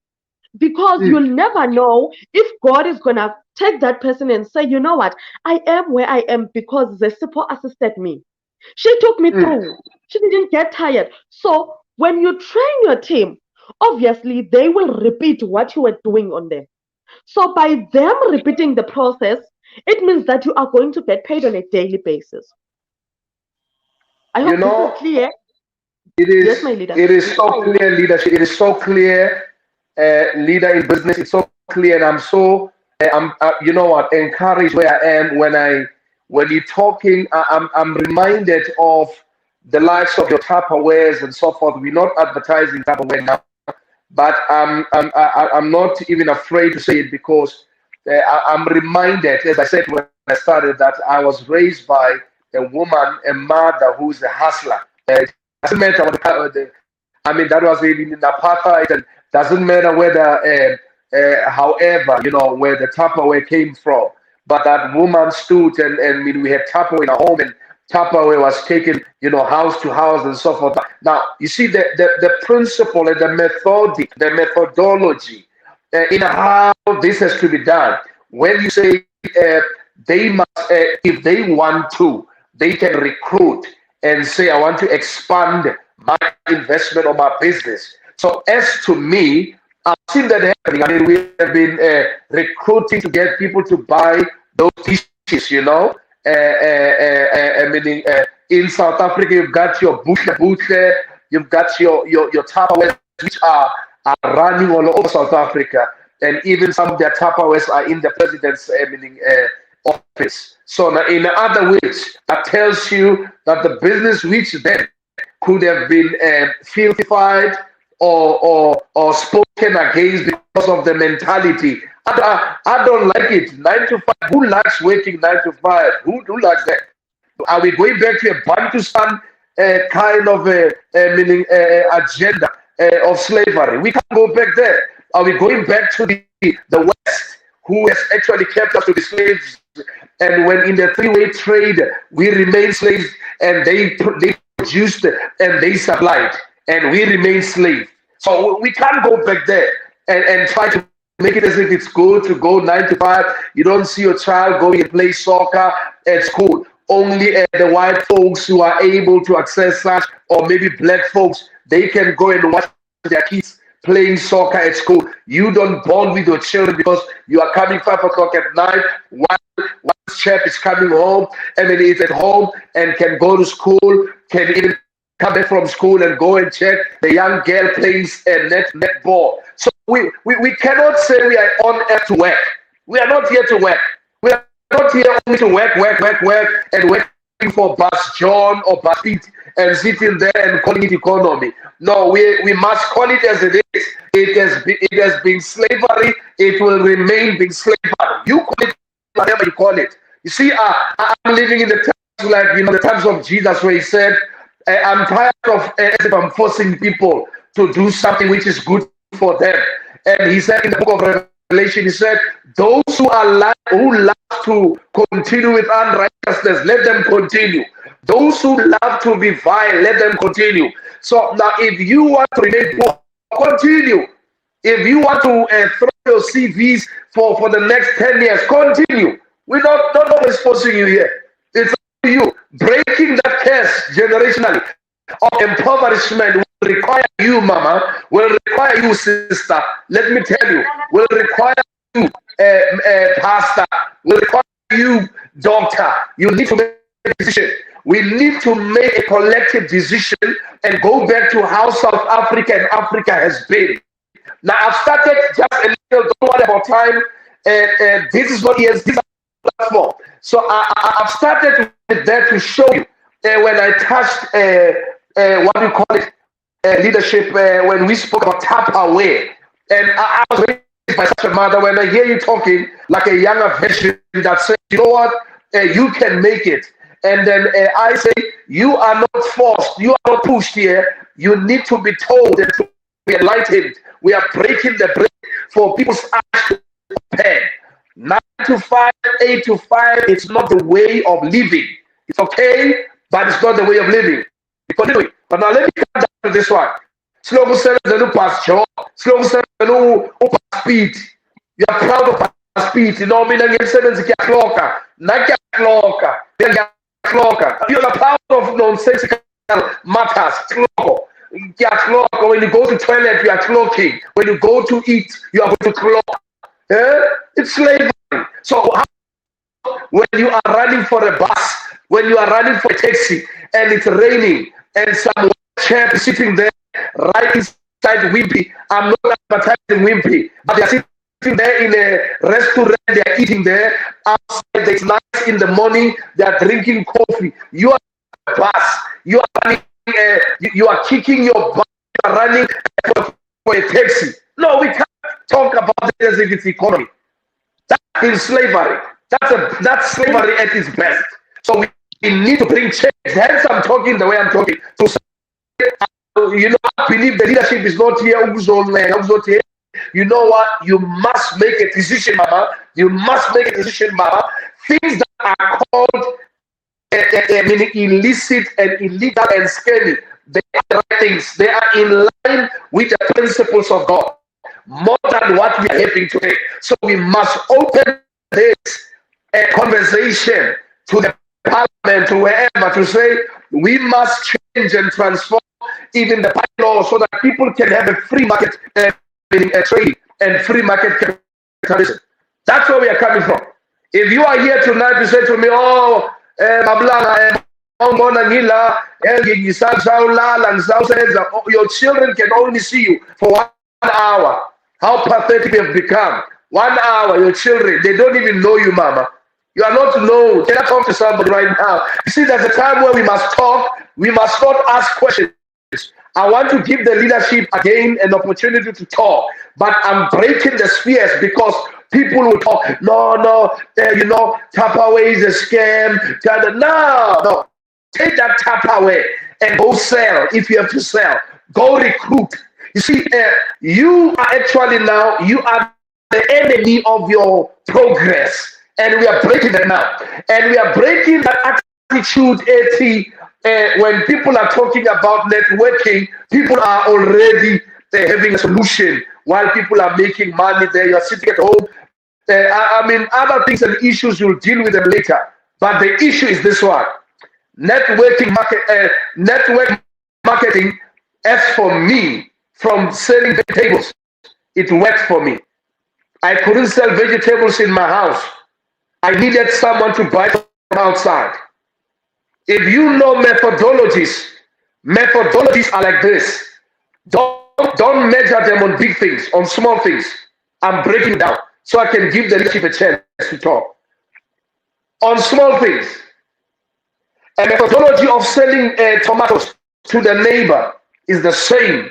because you'll mm, never know if God is going to take that person and say, you know what, I am where I am because the support assisted me. She took me mm. through. She didn't get tired. So when you train your team, obviously they will repeat what you were doing on them. So by them repeating the process, it means that you are going to get paid on a daily basis. I You hope this is know, clear. it Yes, is my leader. it is so clear leadership. It is so clear, leader in business. It's so clear, and I'm so you know what, encouraged where I am when you're talking. I'm reminded of the likes of your Tupperwares and so forth. We're not advertising Tupperware now, but I'm not even afraid to say it because I'm reminded, as I said when I started, that I was raised by a woman, a mother who's a hustler. Doesn't matter what I mean, that was in apartheid, and doesn't matter whether, however, where the Tupperware came from. But that woman stood, and we had Tupperware in our home, and Tupperware was taken, house to house and so forth. Now, you see the principle and the methodology in how this has to be done. When you say they must, if they want to, they can recruit and say, I want to expand my investment or my business. So as to me, I've seen that happening. I mean, we have been recruiting to get people to buy those dishes, meaning in South Africa, you've got your Buche, you've got your Tupperware, which are running all over South Africa. And even some of their Tupperwares are in the president's office. So now, in other words, that tells you that the business which then could have been filthified or spoken against because of the mentality. I don't like it. 9 to 5. Who likes working 9 to 5? Who likes that? Are we going back to a Bantustan kind of meaning agenda of slavery? We can't go back there. Are we going back to the West, who has actually kept us to be slaves? And when in the three-way trade, we remain slaves, and they produced and they supplied, and we remain slaves. So we can't go back there and try to make it as if it's good to go 9 to 5. You don't see your child going and play soccer at school. Only the white folks who are able to access such, or maybe black folks, they can go and watch their kids playing soccer at school. You don't bond with your children because you are coming 5 o'clock at night. One chap is coming home, and then he's at home and can go to school, can even come back from school and go and check the young girl playing netball. So we cannot say we are on earth to work. We are not here to work. We are not here only to work, and working for Bas John or Bas Pete and sitting there and calling it economy. No, we must call it as it is. It has been slavery. It will remain being slavery. You call it whatever you call it. You see, I'm living in the times like the times of Jesus, where he said, I'm tired of as if I'm forcing people to do something which is good for them. And he said in the book of Revelation, he said, those who love to continue with unrighteousness, let them continue. Those who love to be vile, let them continue. So now, if you want to remain poor, continue. If you want to throw your CVs for the next 10 years, continue. We're not always forcing you here. It's up to you. Breaking that curse generationally of impoverishment will require you, mama, will require you, sister. Let me tell you, will require you, pastor, will require you, doctor. You need to make a decision. We need to make a collective decision and go back to how South Africa and Africa has been. Now, I've started just a little, don't worry about time. This is what this platform. So I've started with that to show you when I touched what we call it leadership, when we spoke about Tupperware. And I was raised by such a mother. When I hear you talking like a younger version that says, you know what, you can make it. And then I say, you are not forced, you are not pushed here. You need to be told and to be enlightened. We are breaking the break for people's eyes to open. 9 to 5, 8 to 5, it's not the way of living. It's okay, but it's not the way of living. Continue. But now let me come down to this one. Slow 7 pass job. Slow 7 pass speed. You are proud of pass speed. You know, I mean, I get 7 clocker. Not clocker. You are proud of nonsensical matters. Clock. When you go to toilet, you are clocking. When you go to eat, you are going to clock. It's slavery. So when you are running for a bus, when you are running for a taxi, and it's raining, and some chap is sitting there right inside Wimpy. I'm not advertising Wimpy, but they are sitting there in a restaurant, they are eating there. Outside, it's nice in the morning, they are drinking coffee. You are on a bus, you are running, you are kicking your butt, you are running for a taxi. No, we can't talk about it as if it's economy. That is slavery. That's slavery at its best. So we need to bring change. Hence, I'm talking the way I'm talking. To say, I believe the leadership is not here. You know what? You must make a decision, mama. You must make a decision, mama. Things that are called meaning illicit and illegal and scary. They are the right things. They are in line with the principles of God, more than what we are having today. So we must open this conversation to the parliament, to wherever, to say we must change and transform even the bylaws so that people can have a free market trading and free market capitalism. That's where we are coming from. If you are here tonight to say to me, oh, your children can only see you for 1 hour. How pathetic we have become. 1 hour, your children, they don't even know you, mama. You are not known. Can I talk to somebody right now? You see, there's a time where we must talk. We must not ask questions. I want to give the leadership again an opportunity to talk, but I'm breaking the spheres because people will talk. No, Tupperware is a scam. No. Take that Tupperware and go sell if you have to sell. Go recruit. You see, you are actually now, you are the enemy of your progress. And we are breaking that now. And we are breaking that attitude, when people are talking about networking, people are already having a solution while people are making money there. You're sitting at home. Other things and issues, you'll deal with them later. But the issue is this one. Network marketing, as for me, from selling vegetables, it worked for me. I couldn't sell vegetables in my house. I needed someone to buy from outside. If you know methodologies are like this. Don't measure them on big things, on small things. I'm breaking down so I can give the leadership a chance to talk. On small things, a methodology of selling tomatoes to the neighbor is the same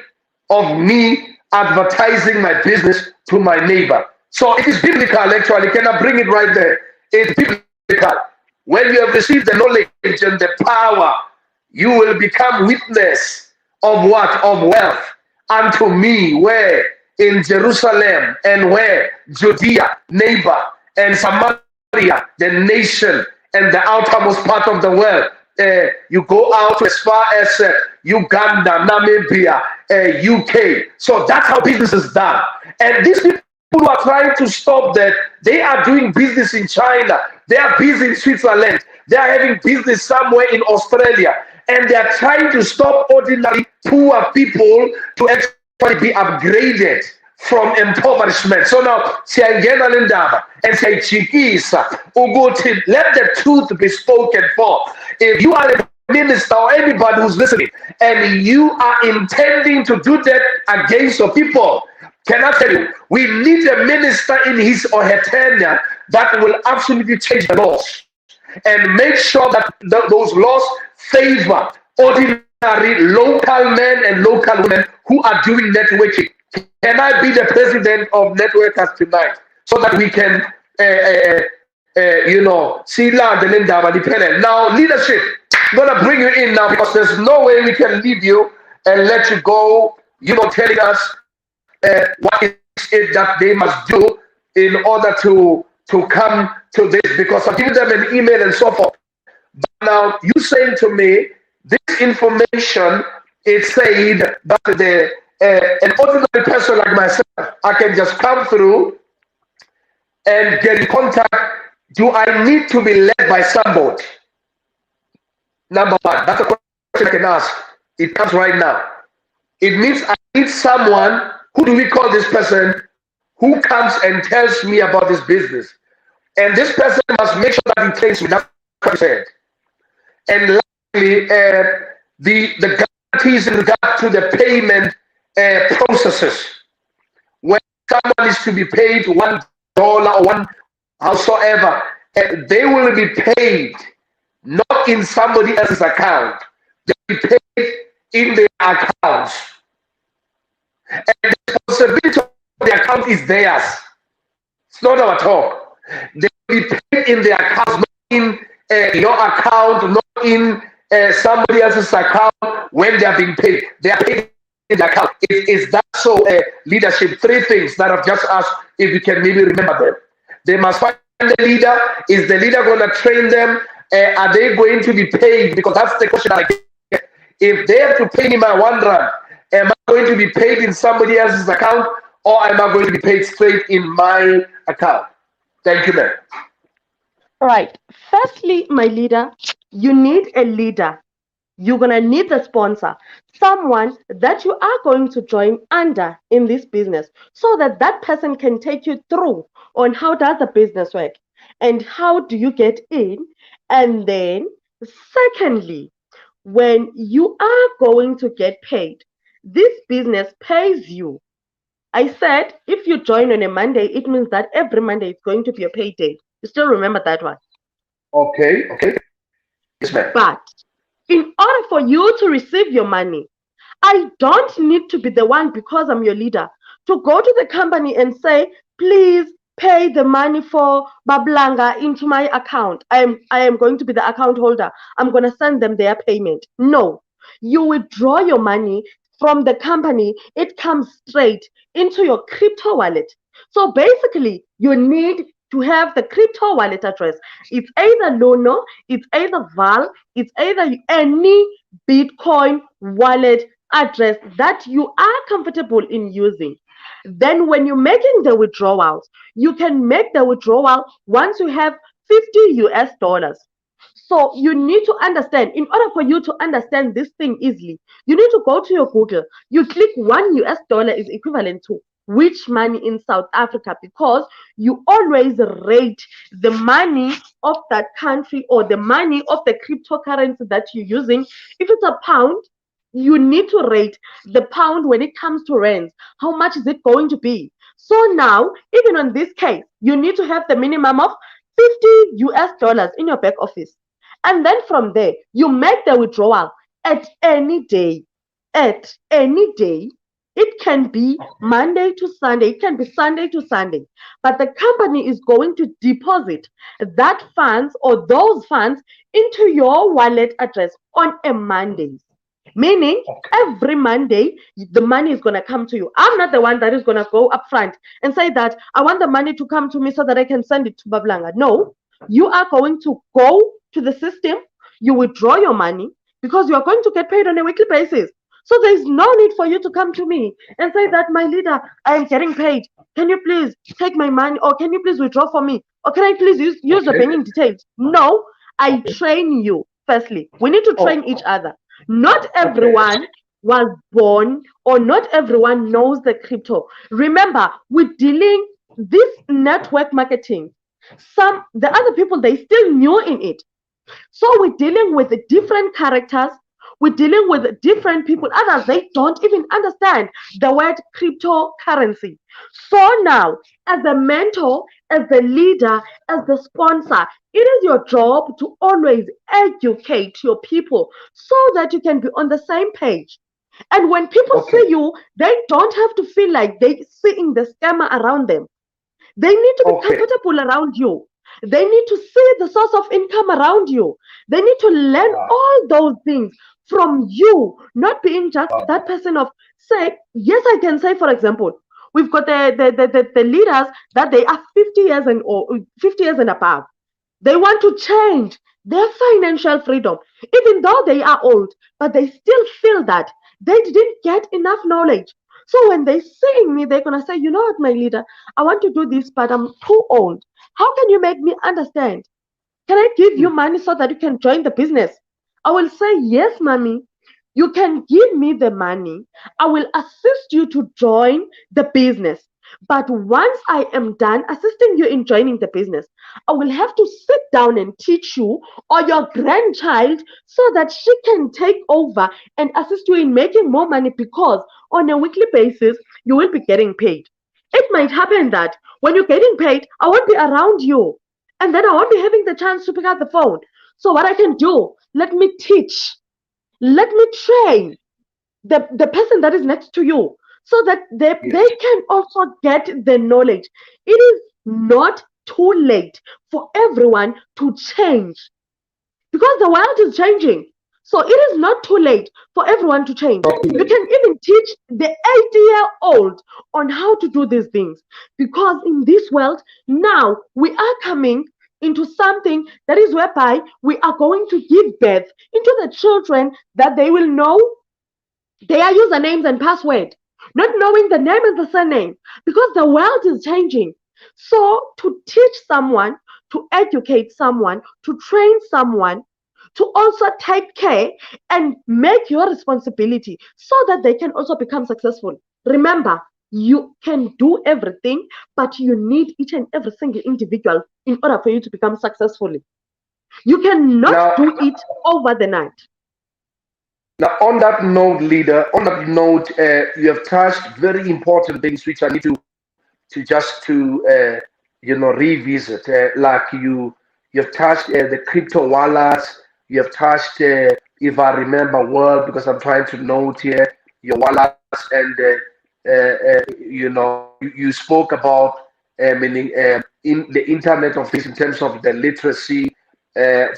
of me advertising my business to my neighbor. So it is biblical, actually. Can I bring it right there? It's biblical. When you have received the knowledge and the power, you will become witness of what? Of wealth unto me, where in Jerusalem and where Judea, neighbor, and Samaria, the nation, and the outermost part of the world. You go out as far as Uganda, Namibia, UK. So that's how business is done. And these people who are trying to stop that, they are doing business in China. They are busy in Switzerland. They are having business somewhere in Australia. And they are trying to stop ordinary poor people to actually be upgraded from impoverishment. So now, siyangena le ndaba and siyajikisa ukuthi let the truth be spoken for. If you are a minister or anybody who's listening and you are intending to do that against your people, can I tell you, we need a minister in his or her tenure that will absolutely change the laws and make sure that those laws favor ordinary local men and local women who are doing networking. Can I be the president of networkers tonight so that we can, see land and now leadership? I'm gonna bring you in now because there's no way we can leave you and let you go. Telling us what is it that they must do in order to come to this, because I've given them an email and so forth. But now you saying to me this information, it said that an ordinary person like myself, I can just come through and get in contact. Do I need to be led by somebody? Number one, that's a question I can ask. It comes right now. It means I need someone. Who do we call this person? Who comes and tells me about this business? And this person must make sure that he takes me. That's what I said. And lastly, the guarantees in regard to the payment processes. When someone is to be paid $1 or one howsoever, they will be paid not in somebody else's account. They will be paid in their accounts. And the responsibility of the account is theirs. It's not our talk. They will be paid in their accounts, not in your account, not in somebody else's account when they are being paid. They are paid in the account. Is that so? Leadership, three things that I've just asked, if you can maybe remember them. They must find the leader. Is the leader going to train them? are they going to be paid? Because that's the question I get. If they have to pay me my 1 rand, am I going to be paid in somebody else's account, or am I going to be paid straight in my account? Thank you, ma'am. Right. Firstly, my leader, you need a leader. You're going to need a sponsor, someone that you are going to join under in this business so that that person can take you through on how does the business work and how do you get in. And then secondly, when you are going to get paid, this business pays you. I said if you join on a Monday, it means that every Monday it's going to be a payday. You still remember that one? Okay, okay. Yes, ma'am. But in order for you to receive your money, I don't need to be the one because I'm your leader to go to the company and say, please pay the money for Bablanga into my account. I am going to be the account holder. I'm going to send them their payment. No, you withdraw your money from the company. It comes straight into your crypto wallet. So basically, you need to have the crypto wallet address. It's either Luno, it's either Val, it's either any Bitcoin wallet address that you are comfortable in using. Then when you're making the withdrawals, you can make the withdrawal once you have 50 US dollars. So you need to understand, in order for you to understand this thing easily, you need to go to your Google. You click $1 is equivalent to which money in South Africa, because you always rate the money of that country or the money of the cryptocurrency that you're using. If it's a pound, you need to rate the pound when it comes to rands. How much is it going to be? So now, even on this case, you need to have the minimum of 50 US dollars in your back office. And then from there, you make the withdrawal at any day. At any day. It can be Monday to Sunday, it can be Sunday to Sunday. But the company is going to deposit that funds or those funds into your wallet address on a Monday. Meaning every Monday, the money is going to come to you. I'm not the one that is going to go up front and say that I want the money to come to me so that I can send it to Bablanga. No, you are going to go to the system, you withdraw your money because you are going to get paid on a weekly basis. So there is no need for you to come to me and say that, my leader, I am getting paid. Can you please take my money, or can you please withdraw for me? Or can I please use the banking details? No, I train you. Firstly, we need to train each other. Not everyone was born, or not everyone knows the crypto. Remember, we're dealing this network marketing. The other people, they still new in it. So we're dealing with different characters. We're dealing with different people. Others, they don't even understand the word cryptocurrency. So now, as a mentor, as a leader, as the sponsor, it is your job to always educate your people so that you can be on the same page. And when people see you, they don't have to feel like they're seeing the scammer around them. They need to be comfortable around you. They need to see the source of income around you. They need to learn all those things from you, not being just that person of say, yes, I can say, for example, we've got the leaders that they are 50 years and or 50 years and above. They want to change their financial freedom, even though they are old, but they still feel that they didn't get enough knowledge. So when they seeing me, they're gonna say, you know what, my leader, I want to do this, but I'm too old. How can you make me understand? Can I give you money so that you can join the business? I will say, yes, mommy. You can give me the money. I will assist you to join the business. But once I am done assisting you in joining the business, I will have to sit down and teach you or your grandchild so that she can take over and assist you in making more money, because on a weekly basis, you will be getting paid. It might happen that when you're getting paid, I won't be around you. And then I won't be having the chance to pick up the phone. So what I can do, let me teach, let me train the person that is next to you so that they can also get the knowledge. It is not too late for everyone to change, because the world is changing. So it is not too late for everyone to change. You can even teach the 80-year-old on how to do these things, because in this world now we are coming into something that is whereby we are going to give birth into the children that they will know their usernames and password, not knowing the name and the surname, because the world is changing. So to teach someone, to educate someone, to train someone, to also take care and make your responsibility so that they can also become successful. Remember, you can do everything, but you need each and every single individual in order for you to become successful. You cannot Now, do it over the night. now, on that note, leader, on that note, you have touched very important things which I need to just to revisit. Like you've touched the crypto wallets. You have touched, if I remember well, because I'm trying to note here your wallets, and you spoke about meaning in the Internet of Things in terms of the literacy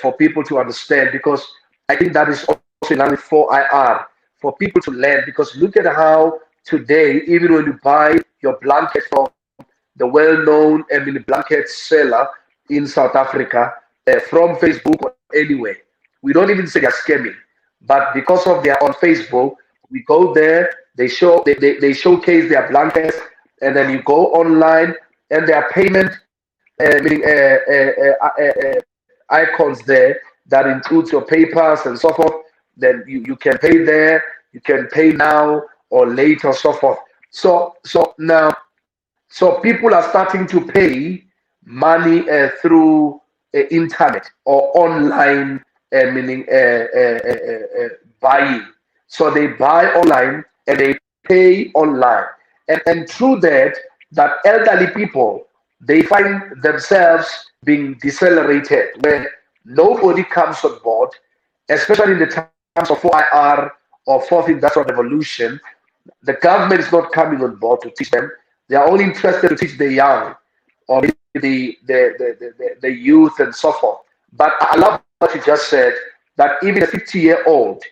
for people to understand, because I think that is also another 4IR for people to learn. Because look at how today, even when you buy your blanket from the well-known blanket seller in South Africa, from Facebook or anywhere, we don't even say they're scamming, but because of their on Facebook, we go there, they showcase their blankets, and then you go online, and their payment meaning icons there that includes your papers and so forth. Then you can pay there, you can pay now or later, so forth. So people are starting to pay money through internet or online, meaning buying. So they buy online and they pay online, and through that elderly people, they find themselves being decelerated where nobody comes on board, especially in the times of 4IR or fourth industrial revolution. The government is not coming on board to teach them. They are only interested to teach the young or the youth and so forth. But I love what you just said, that even a 50-year-old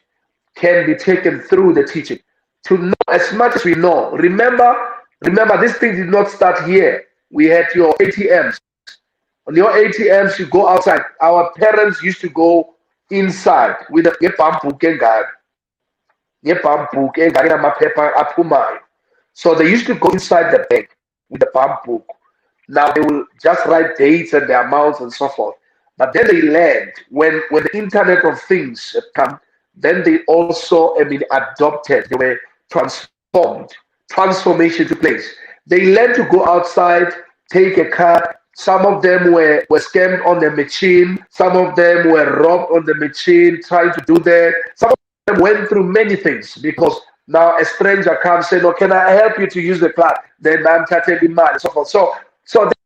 can be taken through the teaching to know as much as we know. Remember, this thing did not start here. We had your ATMs. On your ATMs, you go outside. Our parents used to go inside with a paper. So they used to go inside the bank with the palm book. Now they will just write dates and the amounts and so forth. But then they learned when the Internet of Things had come, then they also adopted, they were transformed. Transformation took place. They learned to go outside, take a card. Some of them were scammed on the machine. Some of them were robbed on the machine, trying to do that. Some of them went through many things because now a stranger comes saying, "No, can I help you to use the card?" Then I'm taking money, so forth. So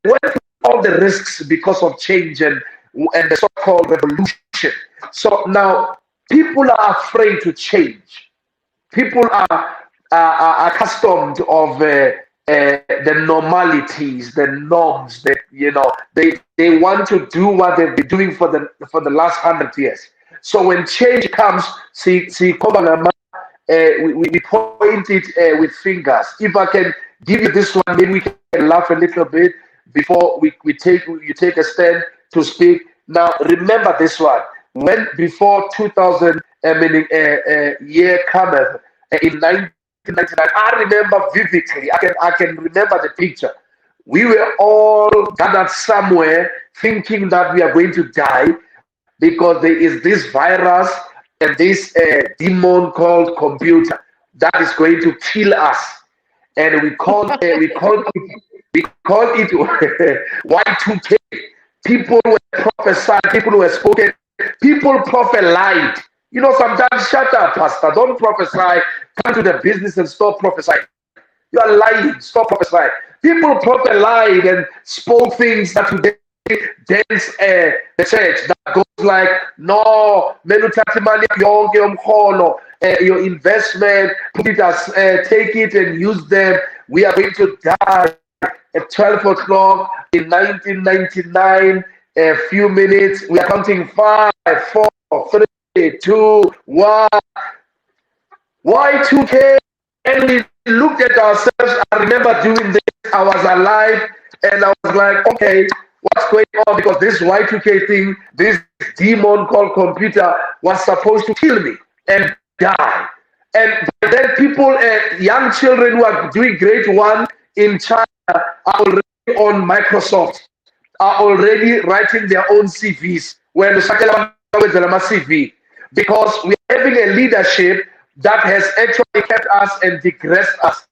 they went through all the risks because of change and the so-called revolution. So now people are afraid to change. People are accustomed of the normalities, the norms that they want to do what they've been doing for the last 100 years. So when change comes, see, we point it with fingers. If I can give you this one, maybe we can laugh a little bit before you take a stand to speak. Now remember this one. When before 2000 year cometh in 1999, I remember vividly. I can remember the picture. We were all gathered somewhere thinking that we are going to die because there is this virus and this demon called computer that is going to kill us, and we call it Y2K. People were prophesied, people were spoken, people prophesied. Sometimes shut up, pastor. Don't prophesy. Come to the business and stop prophesying. You are lying. Stop prophesying. People prophesied and spoke things that today dance the church that goes like, no, your investment, put it as take it and use them. We are going to die at 12 o'clock in 1999. A few minutes. We are counting 5, 4, 3, 2, 1. Y2K, and we looked at ourselves. I remember doing this. I was alive, and I was like, okay, what's going on, because this Y2K thing, this demon called computer was supposed to kill me and die. And then people, young children who are doing grade 1 in China are already on Microsoft, are already writing their own CVs. When CV, because we are having a leadership that has actually kept us and digressed us.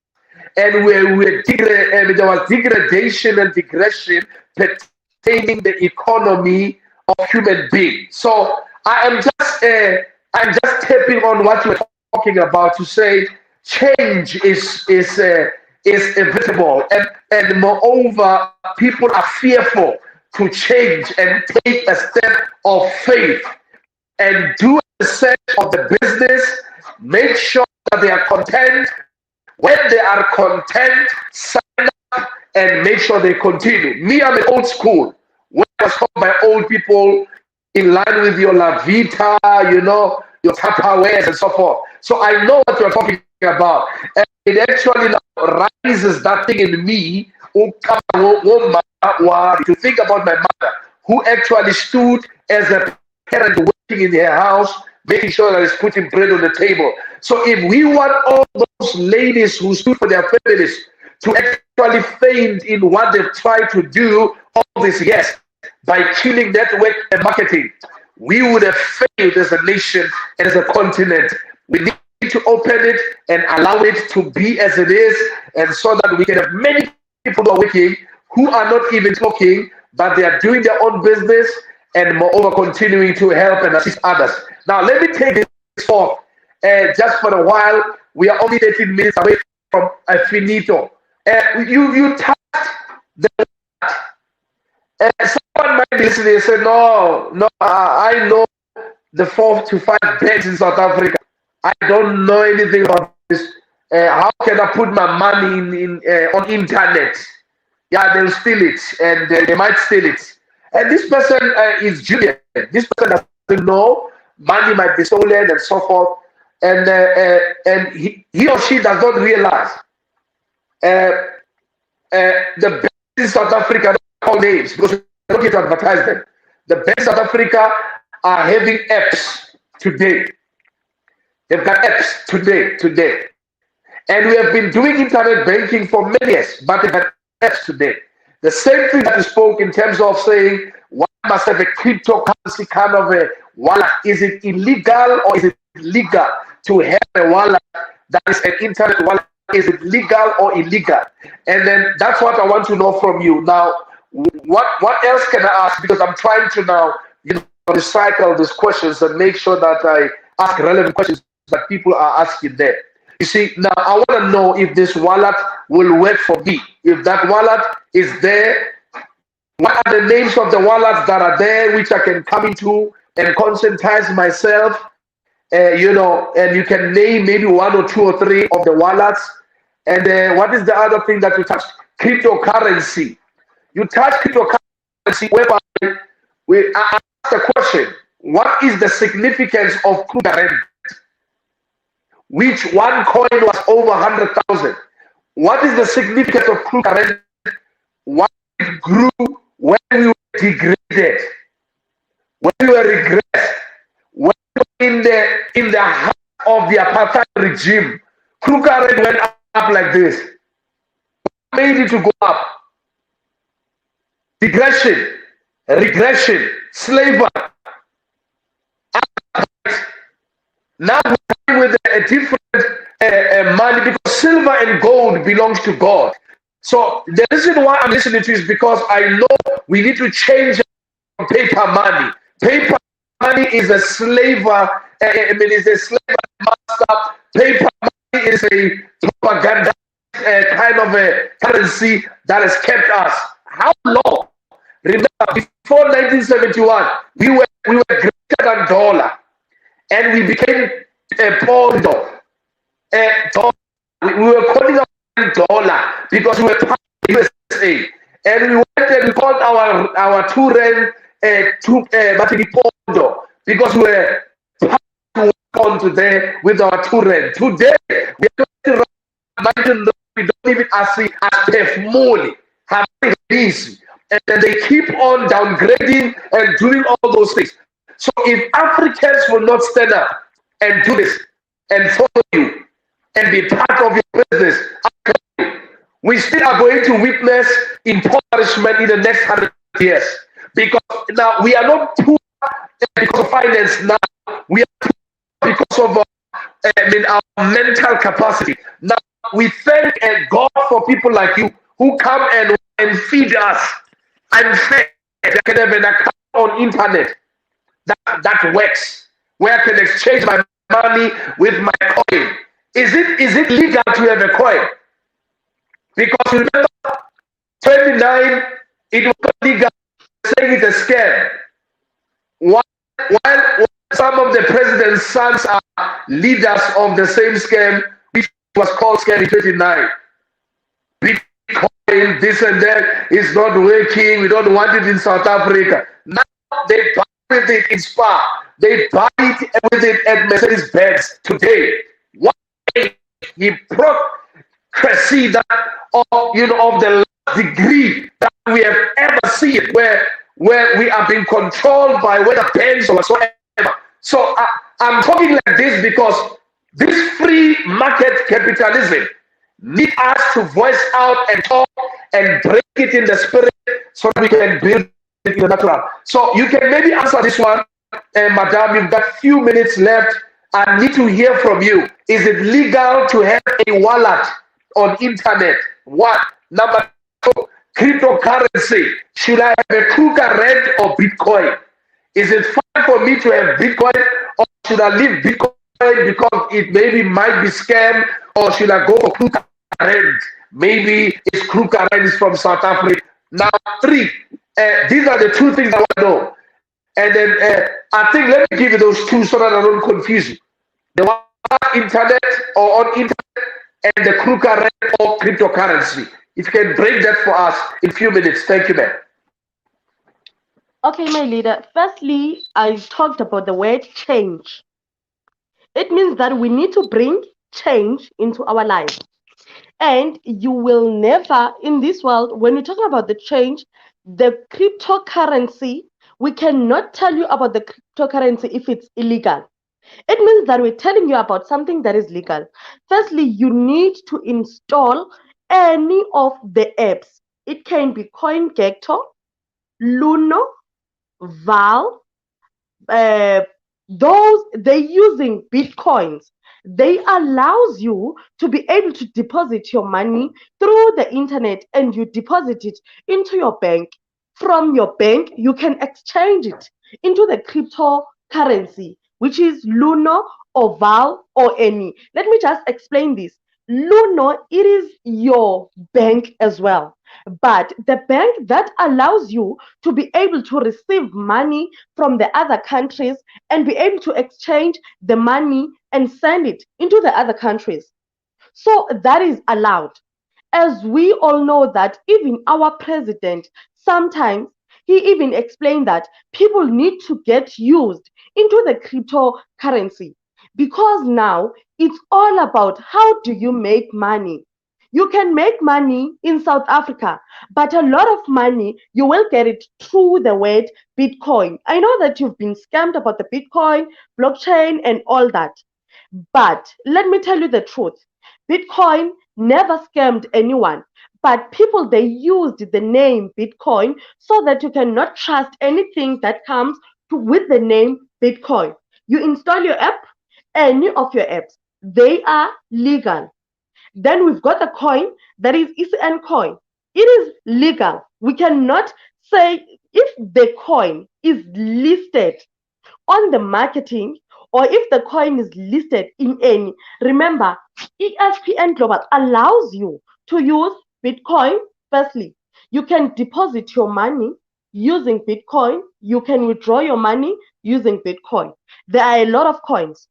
And there was degradation and digression pertaining the economy of human beings. So I'm just tapping on what you're talking about to say change is inevitable, and moreover, people are fearful to change and take a step of faith and do a set of the business. Make sure that they are content. When they are content, sign up and make sure they continue. Me, I'm an old school. When I was taught by old people in line with your La Vita, your Tupperwares and so forth. So I know what you're talking about. And it actually now rises that thing in me to think about my mother, who actually stood as a parent working in her house, making sure that it's putting bread on the table. So if we want all those ladies who stood for their families to actually faint in what they've tried to do all these years by killing network and marketing, we would have failed as a nation and as a continent. We need to open it and allow it to be as it is, and so that we can have many people who are working, who are not even talking, but they are doing their own business, and moreover continuing to help and assist others. Now let me take this forth just for a while. We are only 18 minutes away from a finito. You touched the someone might be listening and say, no, I know the 4 to 5 banks in South Africa. I don't know anything about this. How can I put my money on internet? Yeah, they'll steal it, and they might steal it. And this person is Julian. This person doesn't know. Money might be stolen and so forth. And he or she does not realize the banks in South Africa, don't call names because we don't get to advertise them. The banks in South Africa are having apps today. They've got apps today. And we have been doing internet banking for many years, but they've got apps today. The same thing that you spoke in terms of saying one must have a cryptocurrency kind of a wallet. Is it illegal or is it legal to have a wallet that is an internet wallet? Is it legal or illegal? And then that's what I want to know from you. Now, what else can I ask? Because I'm trying to now recycle these questions and make sure that I ask relevant questions that people are asking there. You see, now I want to know if this wallet will work for me. If that wallet is there, what are the names of the wallets that are there which I can come into and concentrate myself? And you can name maybe 1 or 2 or 3 of the wallets. And what is the other thing that you touched? Cryptocurrency. You touch cryptocurrency, whereby I ask the question: what is the significance of Krugerrand? Which one coin was over 100,000? What is the significance of Krugerrand? Why it grew when we were degraded, when we were regressed, when in the heart of the apartheid regime, Krugerrand went up like this. What made it to go up? Digression, regression, slavery. Now we're with a different money, because silver and gold belongs to God. So the reason why I'm listening to is because I know we need to change from paper money. Paper money is a slaver. Is a slave master. Paper money is a propaganda kind of a currency that has kept us. How long? Remember, before 1971, we were greater than dollar, and we became a pondo. We were calling our dollar because we were part of the USA, and we went and we called our 2 rand pondo because we were part to work on today with our 2 rand. Today we are we don't even ask for money. and then they keep on downgrading and doing all those things. So if Africans will not stand up and do this and follow you and be part of your business, we still are going to witness impoverishment in the next 100 years. Because now we are not poor because of finance now. We are poor because of our mental capacity. Now we thank God for people like you who come and feed us and fed. I can have an account on internet that works, where I can exchange my money with my coin. Is it legal to have a coin? Because remember, 29, it was not legal, saying it's a scam. While some of the president's sons are leaders of the same scam, which was called scam in 29. Bitcoin, this and that is not working. We don't want it in South Africa. Now they buy with it in Spa. They buy it with it at Mercedes-Benz today. Why? He procracy that of the last degree that we have ever seen, where we are being controlled by whether banks or whatsoever. So I'm talking like this because this free market capitalism need us to voice out and talk and break it in the spirit so that we can build it in the natural. So you can maybe answer this one, Madam. You've got a few minutes left. I need to hear from you. Is it legal to have a wallet on internet? One. Number two, cryptocurrency. Should I have a Kruger Rand or Bitcoin? Is it fine for me to have Bitcoin, or should I leave Bitcoin because it maybe might be scam, or should I go for Kruger Rand? Maybe it's Kruger Rand is from South Africa. Now, three. These are the two things I want to know. And then I think let me give you those two so that I don't confuse you. The one on internet or on internet, and the Kruger Rand or cryptocurrency. If you can break that for us in a few minutes. Thank you, ma'am. Okay, my leader. Firstly, I talked about the word change. It means that we need to bring change into our lives. And you will never, in this world, when you're talking about the change, the cryptocurrency, we cannot tell you about the cryptocurrency if it's illegal. It means that we're telling you about something that is legal. Firstly, you need to install any of the apps. It can be CoinGecko, Luno, Val, those they're using bitcoins. They allows you to be able to deposit your money through the internet, and you deposit it into your bank. From your bank, you can exchange it into the cryptocurrency, which is Luno or Val or any. Let me just explain this. Luno, it is your bank as well, but the bank that allows you to be able to receive money from the other countries and be able to exchange the money and send it into the other countries. So that is allowed. As we all know that even our president, sometimes he even explained that people need to get used into the cryptocurrency, because now it's all about how do you make money. You can make money in South Africa, but a lot of money you will get it through the word Bitcoin. I know that you've been scammed about the Bitcoin, blockchain, and all that. But let me tell you the truth. Bitcoin never scammed anyone, but people, they used the name Bitcoin so that you cannot trust anything that comes with the name Bitcoin. You install your app, any of your apps, they are legal. Then we've got the coin that is ECN coin. It is legal. We cannot say if the coin is listed on the marketing, or if the coin is listed in any. Remember, ESPN Global allows you to use Bitcoin. Firstly, you can deposit your money using Bitcoin. You can withdraw your money using Bitcoin. There are a lot of coins.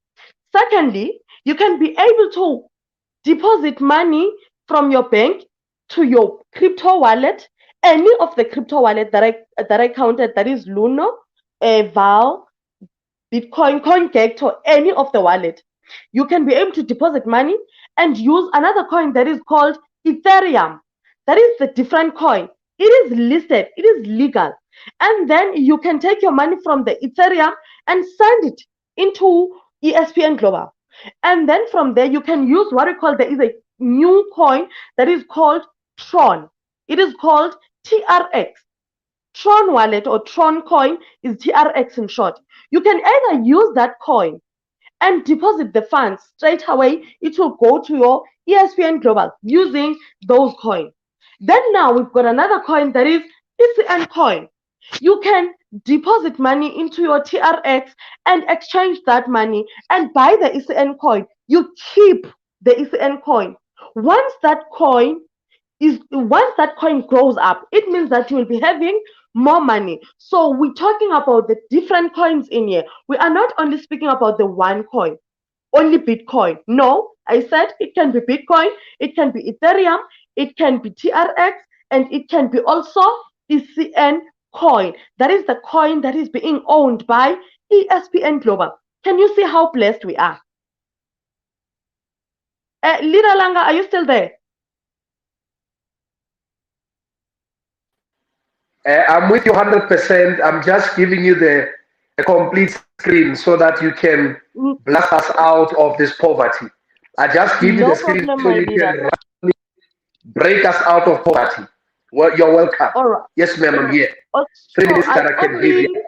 Secondly, you can be able to deposit money from your bank to your crypto wallet, any of the crypto wallet that I counted, that is Luno, Val, Bitcoin, CoinGecko, or any of the wallet. You can be able to deposit money and use another coin that is called Ethereum. That is the different coin. It is listed, it is legal. And then you can take your money from the Ethereum and send it into ESPN Global. And then from there, you can use what we call, there is a new coin that is called Tron. It is called TRX. Tron wallet or Tron coin is TRX in short. You can either use that coin and deposit the funds straight away. It will go to your ESPN Global using those coins. Then now we've got another coin that is ECN coin. You can deposit money into your TRX and exchange that money and buy the ECN coin. You keep the ECN coin. Once that coin grows up, it means that you will be having more money. So we're talking about the different coins in here. We are not only speaking about the one coin, only Bitcoin. No, I said it can be Bitcoin, it can be Ethereum, it can be TRX, and it can be also ECN coin. That is the coin that is being owned by ESPN Global. Can you see how blessed we are? Leader Langa, are you still there? I'm with you 100%. I'm just giving you a complete screen so that you can blast us out of this poverty. I just give you the screen so you can break us out of poverty. Well, you're welcome. All right. Yes, ma'am, I'm here. 3 minutes that I can give you.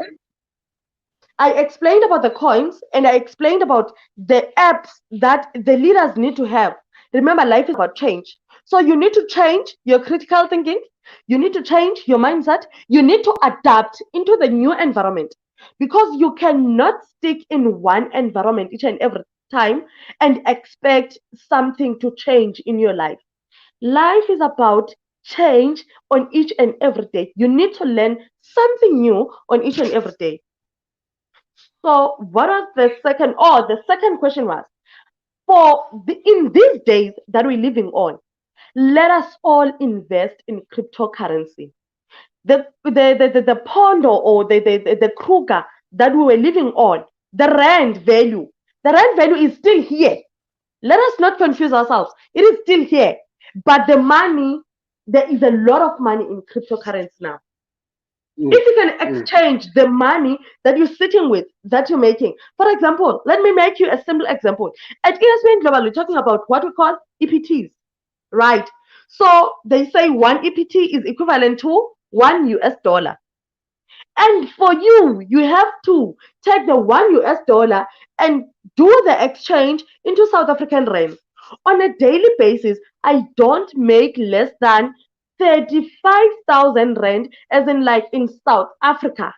I explained about the coins and I explained about the apps that the leaders need to have. Remember, life is about change. So you need to change your critical thinking. You need to change your mindset. You need to adapt into the new environment because you cannot stick in one environment each and every time and expect something to change in your life. Life is about change on each and every day. You need to learn something new on each and every day. So what was the second? Oh, the second question was, in these days that we're living on, let us all invest in cryptocurrency. The pound or the Kruger that we were living on, the rand value is still here. Let us not confuse ourselves. It is still here. But the money, there is a lot of money in cryptocurrency now. If you can exchange the money that you're sitting with, that you're making. For example, let me make you a simple example. At ESPN Global, we're talking about what we call EPTs, right? So they say one EPT is equivalent to $1. And for you, you have to take the $1 and do the exchange into South African rand. On a daily basis, I don't make less than 35,000 rand, as in like in South Africa.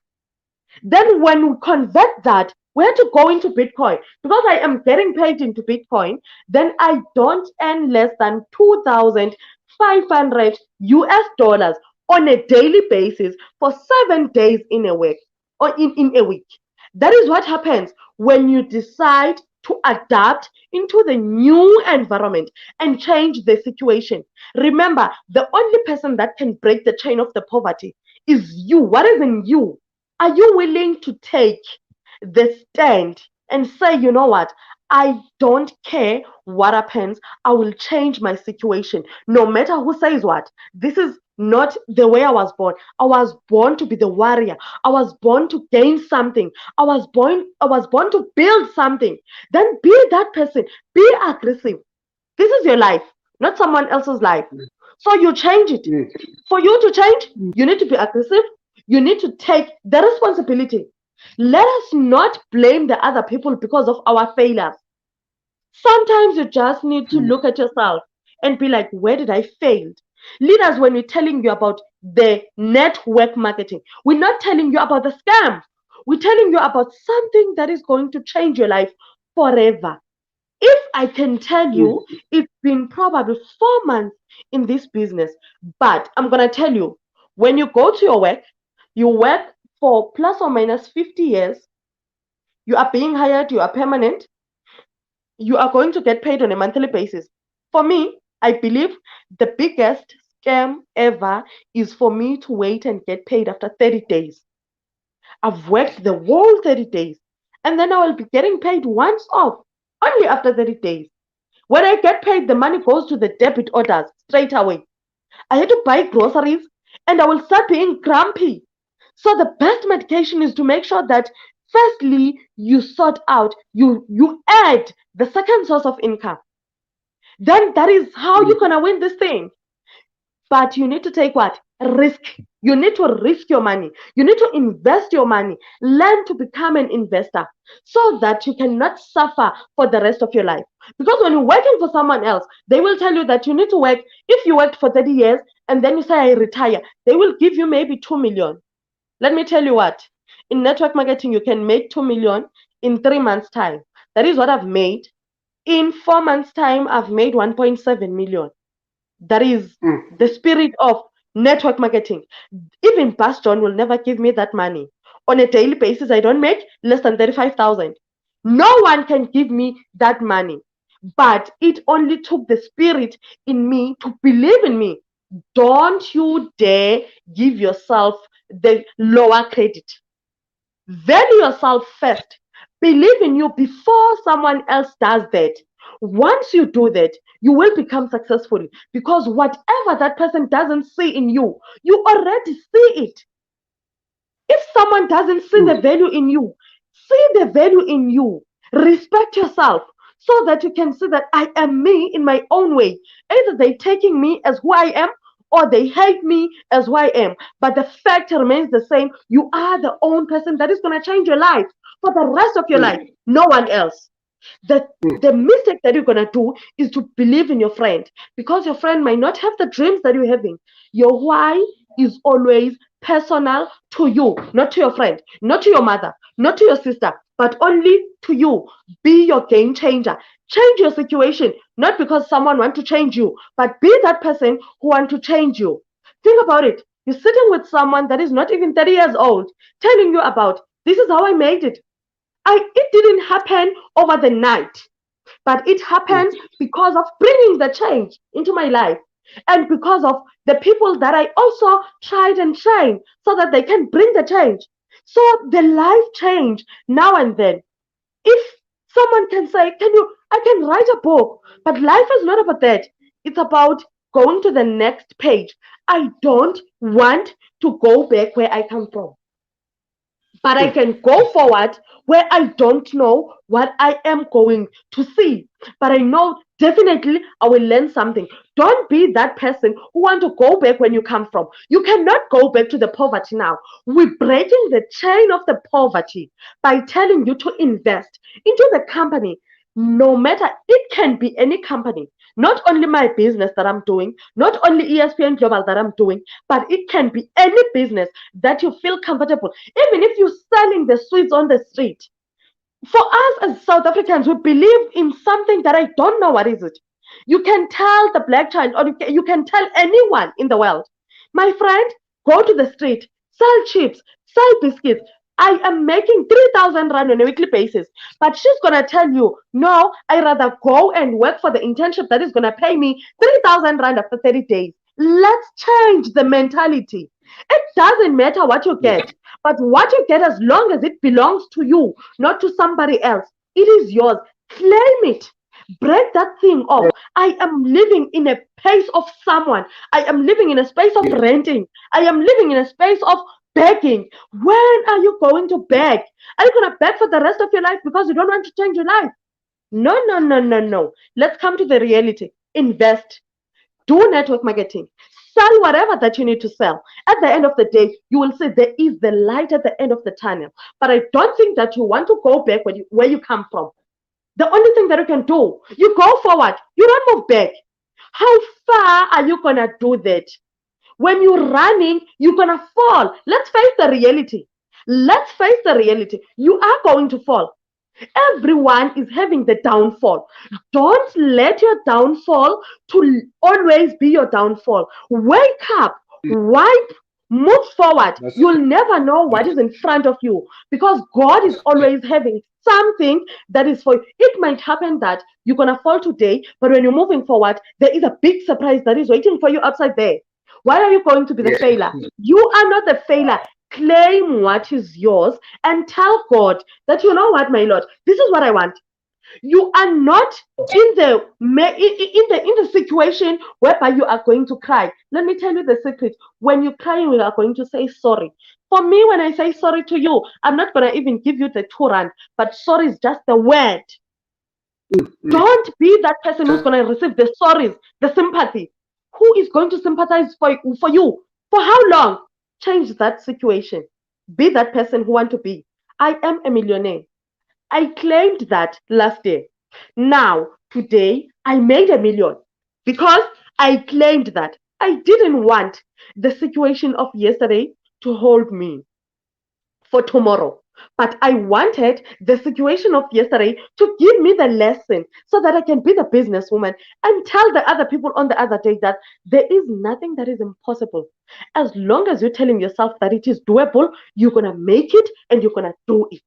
Then when we convert that, we have to go into Bitcoin. Because I am getting paid into Bitcoin, then I don't earn less than 2,500 US dollars on a daily basis for 7 days in a week or in a week. That is what happens when you decide to adapt into the new environment and change the situation. Remember, the only person that can break the chain of the poverty is you. What is in you? Are you willing to take the stand and say, you know what? I don't care what happens. I will change my situation. No matter who says what. This is not the way I was born. I was born to be the warrior. I was born to gain something. I was born to build something. Then be that person. Be aggressive. This is your life, not someone else's life. So you change it. For you to change, you need to be aggressive. You need to take the responsibility. Let us not blame the other people because of our failures. Sometimes you just need to look at yourself and be like, where did I fail? Leaders, when we're telling you about the network marketing, we're not telling you about the scam. We're telling you about something that is going to change your life forever. If I can tell you, it's been probably 4 months in this business, but I'm going to tell you, when you go to your work, you work for plus or minus 50 years, you are being hired, you are permanent, you are going to get paid on a monthly basis. For me, I believe the biggest scam ever is for me to wait and get paid after 30 days. I've worked the whole 30 days, and then I will be getting paid once off, only after 30 days. When I get paid, the money goes to the debit orders straight away. I had to buy groceries, and I will start being grumpy. So the best medication is to make sure that firstly you sort out, you add the second source of income. Then that is how you're gonna win this thing. But you need to take what? Risk. You need to risk your money. You need to invest your money. Learn to become an investor so that you cannot suffer for the rest of your life. Because when you're working for someone else, they will tell you that you need to work. If you worked for 30 years and then you say, I retire, they will give you maybe 2 million. Let me tell you what. In network marketing, you can make 2 million in 3 months' time. That is what I've made. In 4 months' time, I've made 1.7 million. That is the spirit of network marketing. Even Bass John will never give me that money. On a daily basis, I don't make less than 35,000. No one can give me that money. But it only took the spirit in me to believe in me. Don't you dare give yourself the lower credit. Value yourself first. Believe in you before someone else does that. Once you do that, you will become successful because whatever that person doesn't see in you, you already see it. If someone doesn't see the value in you, see the value in you. Respect yourself so that you can see that I am me in my own way. Either they're taking me as who I am or they hate me as who I am. But the fact remains the same. You are the own person that is going to change your life for the rest of your life. No one else. The mistake that you're going to do is to believe in your friend because your friend might not have the dreams that you're having. Your why is always personal to you, not to your friend, not to your mother, not to your sister, but only to you. Be your game changer. Change your situation, not because someone wants to change you, but be that person who wants to change you. Think about it. You're sitting with someone that is not even 30 years old, telling you about this is how I made it. It didn't happen over the night, but it happened because of bringing the change into my life and because of the people that I also tried and trained so that they can bring the change. So the life change now and then. If someone can say, I can write a book, but life is not about that. It's about going to the next page. I don't want to go back where I come from, but I can go forward where I don't know what I am going to see. But I know definitely I will learn something. Don't be that person who want to go back when you come from. You cannot go back to the poverty now. We're breaking the chain of the poverty by telling you to invest into the company. No matter, it can be any company, not only my business that I'm doing, not only ESPN Global that I'm doing, but it can be any business that you feel comfortable. Even if you're selling the sweets on the street. For us as South Africans, we believe in something that I don't know what is it. You can tell the black child, or you can tell anyone in the world, my friend, go to the street, sell chips, sell biscuits. I am making 3,000 rand on a weekly basis. But she's going to tell you, no, I rather go and work for the internship that is going to pay me 3,000 rand after 30 days. Let's change the mentality. It doesn't matter what you get, but what you get, as long as it belongs to you, not to somebody else, it is yours. Claim it. Break that thing off. I am living in a place of someone. I am living in a space of renting. I am living in a space of begging. When are you going to beg? Are you going to beg for the rest of your life because you don't want to change your life? No, no, no, no, no. Let's come to the reality. Invest. Do network marketing. Sell whatever that you need to sell. At the end of the day, you will see there is the light at the end of the tunnel. But I don't think that you want to go back where you come from. The only thing that you can do, you go forward. You don't move back. How far are you going to do that? When you're running, you're going to fall. Let's face the reality. Let's face the reality. You are going to fall. Everyone is having the downfall. Don't let your downfall to always be your downfall. Wake up, wipe, move forward. You'll never know what is in front of you because God is always having something that is for you. It might happen that you're going to fall today, but when you're moving forward, there is a big surprise that is waiting for you outside there. Why are you going to be the failure? You are not the failure. Claim what is yours and tell God that, you know what, my Lord, this is what I want. You are not in the situation whereby you are going to cry. Let me tell you the secret. When you cry, you are going to say sorry. For me, when I say sorry to you, I'm not gonna even give you the 2 rand, but sorry is just the word. Don't be that person who's gonna receive the sorries, the sympathy. Who is going to sympathize for you? For how long? Change that situation. Be that person who want to be. I am a millionaire. I claimed that last year. Now, today, I made 1 million because I claimed that. I didn't want the situation of yesterday to hold me for tomorrow. But I wanted the situation of yesterday to give me the lesson so that I can be the businesswoman and tell the other people on the other day that there is nothing that is impossible. As long as you're telling yourself that it is doable, you're going to make it and you're going to do it.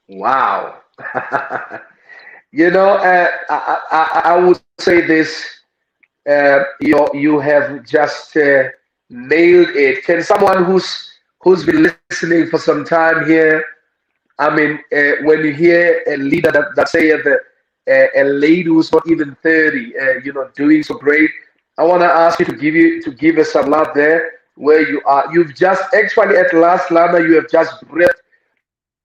Wow. I would say this. You have just nailed it. Can someone who's been listening for some time here? I mean, when you hear a leader that say a lady who's not even 30, doing so great, I want to ask you to give us some love there where you are. You've just actually at last, Lana, you have just breathed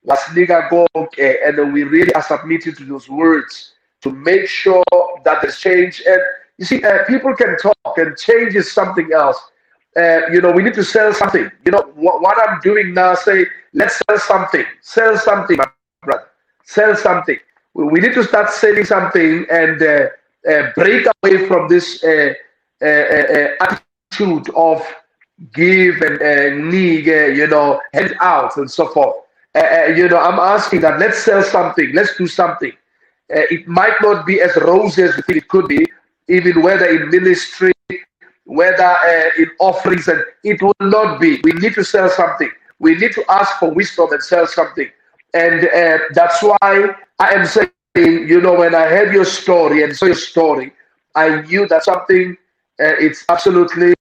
Wasliga go, and then we really are submitted to those words to make sure that there's change. And you see, people can talk, and change is something else. We need to sell something. What I'm doing now, say, let's sell something, my brother, sell something. We need to start selling something and break away from this attitude of give and need, hand out and so forth. I'm asking that let's sell something, let's do something. It might not be as rosy as we think it could be, even whether in ministry, whether in offerings, and it will not be. We need to sell something. We need to ask for wisdom and sell something. And that's why I am saying, when I heard your story and saw your story, I knew that something, it's absolutely,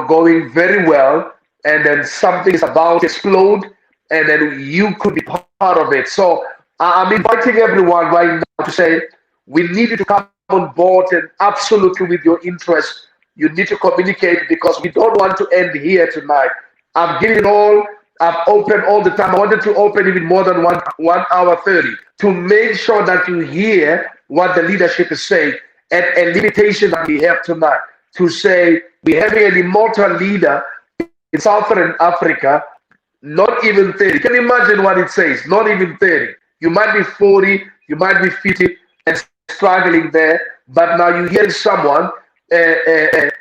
going very well. And then something is about to explode, and then you could be part of it. So I'm inviting everyone right now to say, we need you to come on board, and absolutely with your interest, you need to communicate, because we don't want to end here tonight. I've given it all. I've opened all the time. I wanted to open even more than 1 hour 30 to make sure that you hear what the leadership is saying, and a limitation that we have tonight to say we're having an immortal leader in Southern Africa, not even 30. Can you imagine what it says? Not even 30. You might be 40, you might be 50 and struggling there, but now you hear someone, saying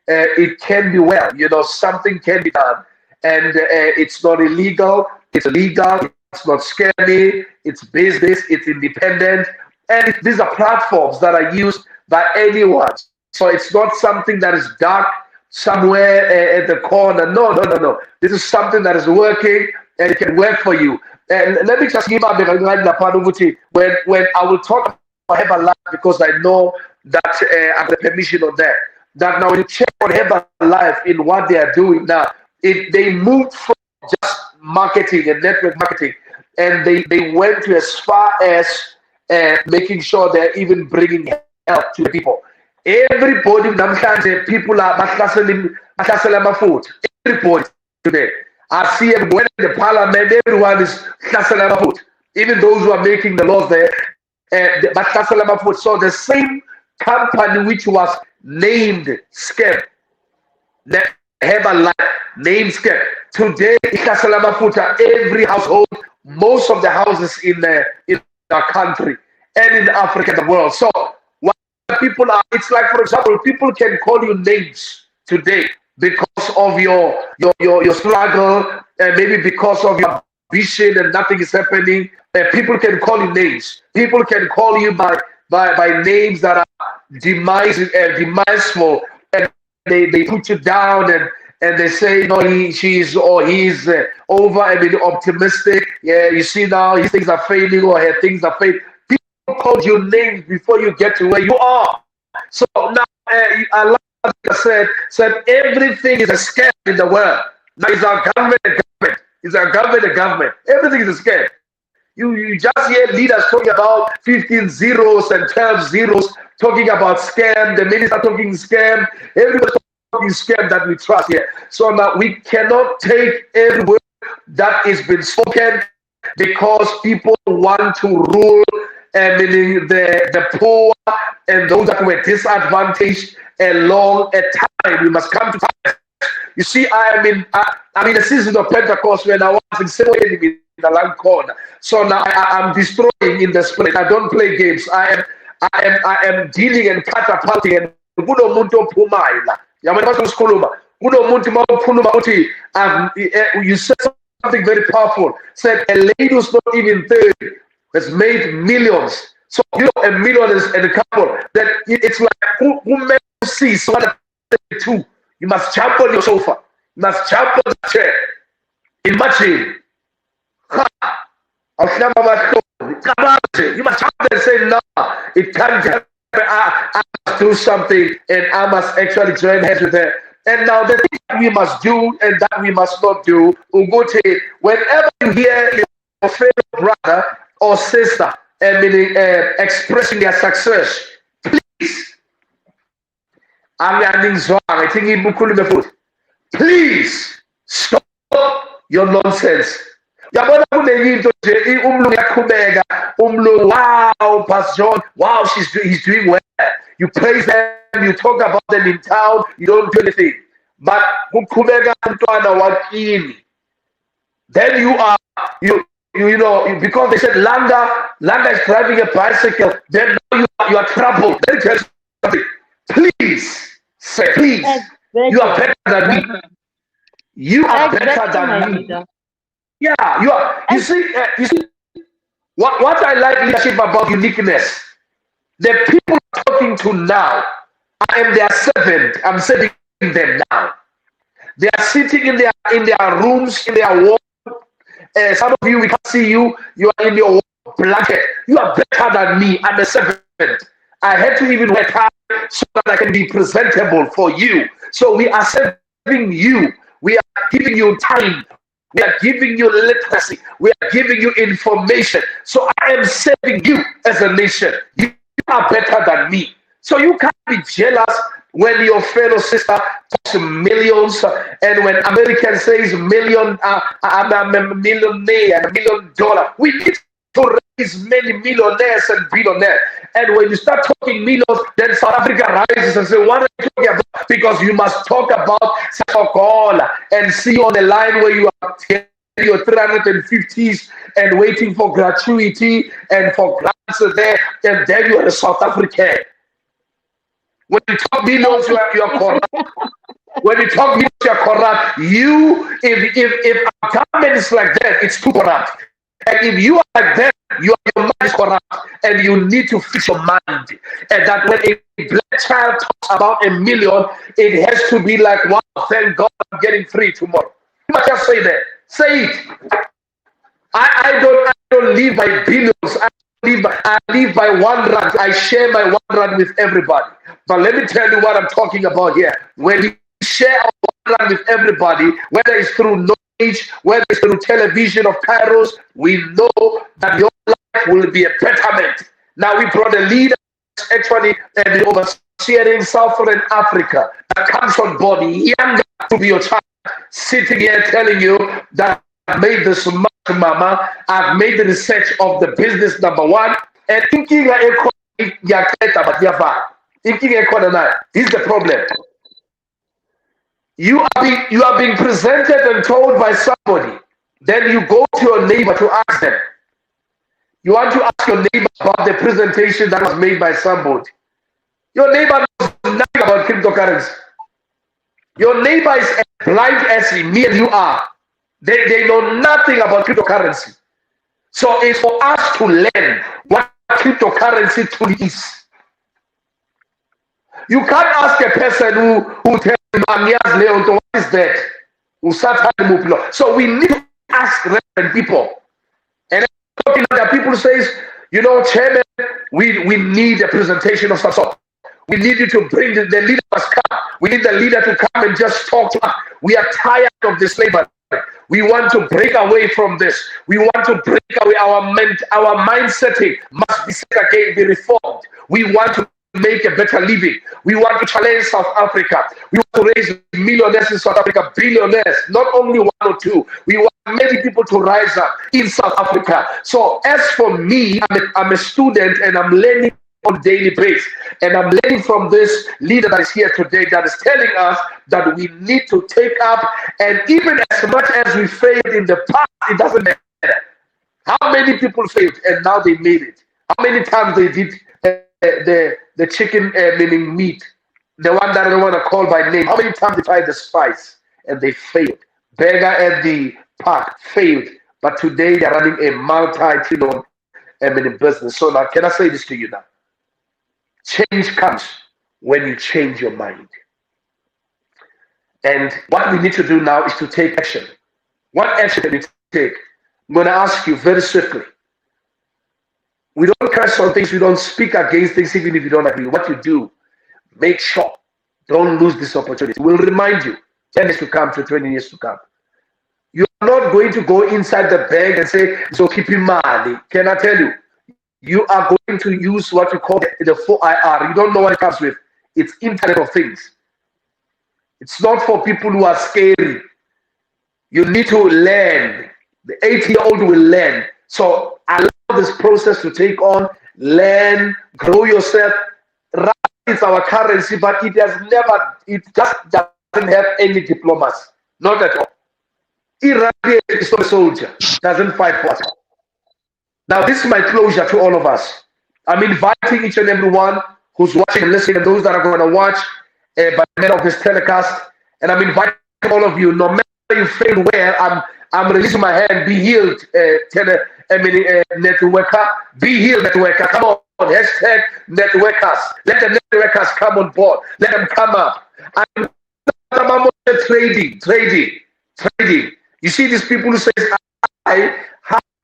it can be well, something can be done. And it's not illegal, it's legal, it's not scary, it's business, it's independent. And these are platforms that are used by anyone. So it's not something that is dark, somewhere at the corner. No. This is something that is working, and it can work for you. And let me just give out the when I will talk about Herbalife, because I know that I have the permission on that. That now when you check on Herbalife in what they are doing now, they moved from just marketing and network marketing, and they went to as far as making sure they're even bringing help to the people. Everybody, people are hustling food. Everybody today. I see everyone in the parliament, everyone is hustling food. Even those who are making the laws there, but hustling food. So the same company which was named scam, the Herbalife named scam. Today, hustling food are every household, most of the houses in our country and in Africa and the world. So people are, it's like, for example, people can call you names today because of your struggle, and maybe because of your vision and nothing is happening. People can call you names. People can call you by names that are demiseful, and they put you down, and they say, no, she's or he's over, optimistic. Yeah, you see now his things are failing, or her things are failing. Called your names before you get to where you are. So now, Allah said everything is a scam in the world. Now it's our government. It's a government. Everything is a scam. You just hear leaders talking about 15 zeros and 12 zeros, talking about scam, the minister talking scam, everybody talking scam that we trust here. So now we cannot take every word that is been spoken because people want to rule, meaning the poor and those that were disadvantaged along a time. We must come to time. You see, I'm in the season of Pentecost when I was in the land corner. So now I'm destroying in the spirit. I don't play games. I am dealing and catapulting and you said something very powerful. Said a lady who's not even 30 has made millions. So you know, a million is in a couple. That it's like who may see so two. You must jump on your sofa. You must jump on the chair. Imagine. You must jump and say, no, it can't happen. I must do something and I must actually join hands with her. And now the thing that we must do and that we must not do, Ugote, whenever you hear your fellow brother or sister expressing their success, please, please stop your nonsense. Wow, Pastor John, wow, he's doing well. You praise them, you talk about them in town, you don't do anything. But then you are because they said Langa is driving a bicycle, then now you are troubled. Let me tell you something. Please say, please, you are better than me. You are better than me. Yeah, you are. You see, what I like leadership about uniqueness. The people I'm talking to now, I am their servant. I'm serving them now. They are sitting in their rooms, in their wall. Some of you, we can see you. You are in your blanket. You are better than me. I'm a servant. I had to even work hard so that I can be presentable for you. So we are serving you. We are giving you time. We are giving you literacy. We are giving you information. So I am serving you as a nation. You are better than me. So you can't be jealous when your fellow sister talks millions, and when American says million, I'm a millionaire and $1 million. We need to raise many millionaires and billionaires. And when you start talking millions, then South Africa rises and says, what are you talking about? Because you must talk about Sakokola and see on the line where you are your 350s and waiting for gratuity and for grants there, and then you are a South African. When you talk millions, you are corrupt. When you talk millions, you are corrupt. If our government is like that, it's too corrupt. And if you are like that, your mind is corrupt, and you need to fix your mind. And that when a black child talks about $1 million, it has to be like, wow, thank God I'm getting free tomorrow. You must just say that. Say it. I don't live by billions. I live by $1. I share my $1 with everybody. But let me tell you what I'm talking about here. When we share our $1 with everybody, whether it's through knowledge, whether it's through television or Kairos, we know that your life will be a betterment. Now we brought a leader actually and the overseer in Southern Africa that comes on board younger to be your child, sitting here telling you that I've made this much, mama. I've made the research of the business number one, and thinking is the problem. You are being presented and told by somebody. Then you go to your neighbor to ask them. You want to ask your neighbor about the presentation that was made by somebody. Your neighbor knows nothing about cryptocurrency. Your neighbor is as blind as me and you are. They know nothing about cryptocurrency. So it's for us to learn what cryptocurrency truly is. You can't ask a person who tells you, what is that? So we need to ask relevant people. And talking to people says, Chairman, we need a presentation of some sort. We need you to bring the leader must come. We need the leader to come and just talk to us. We are tired of the slavery. We want to break away from this. We want to break away. Our mindsetting must be set again, be reformed. We want to make a better living. We want to challenge South Africa. We want to raise millionaires in South Africa, billionaires, not only one or two. We want many people to rise up in South Africa. So as for me, I'm a student and I'm learning on a daily basis. And I'm learning from this leader that is here today that is telling us that we need to take up, and even as much as we failed in the past, it doesn't matter. How many people failed and now they made it? How many times they did the chicken meaning meat, the one that I don't want to call by name? How many times they tried the spice and they failed? Beggar at the park failed, but today they're running a multi-trillion business. So now, can I say this to you now? Change comes when you change your mind. And what we need to do now is to take action. What action can we take? I'm going to ask you very swiftly. We don't curse on things, we don't speak against things even if you don't agree. What you do, make sure, don't lose this opportunity. We'll remind you 10 years to come, to 20 years to come. You're not going to go inside the bank and say, so keep your money. Can I tell you? You are going to use what we call the 4IR. You don't know what it comes with. It's Internet of Things. It's not for people who are scary. You need to learn. The 8-year-old will learn. So allow this process to take on, learn, grow yourself. Right, it's our currency, but it just doesn't have any diplomacy. Not at all. Iran is not a soldier. Doesn't fight for us. Now, this is my closure to all of us. I'm inviting each and every one who's watching and listening, and those that are going to watch by the end of this telecast. And I'm inviting all of you, no matter you fail where, I'm releasing my hand. Be healed, networker. Be healed, networker. Come on, hashtag networkers. Let the networkers come on board. Let them come up. I'm trading. You see these people who say, I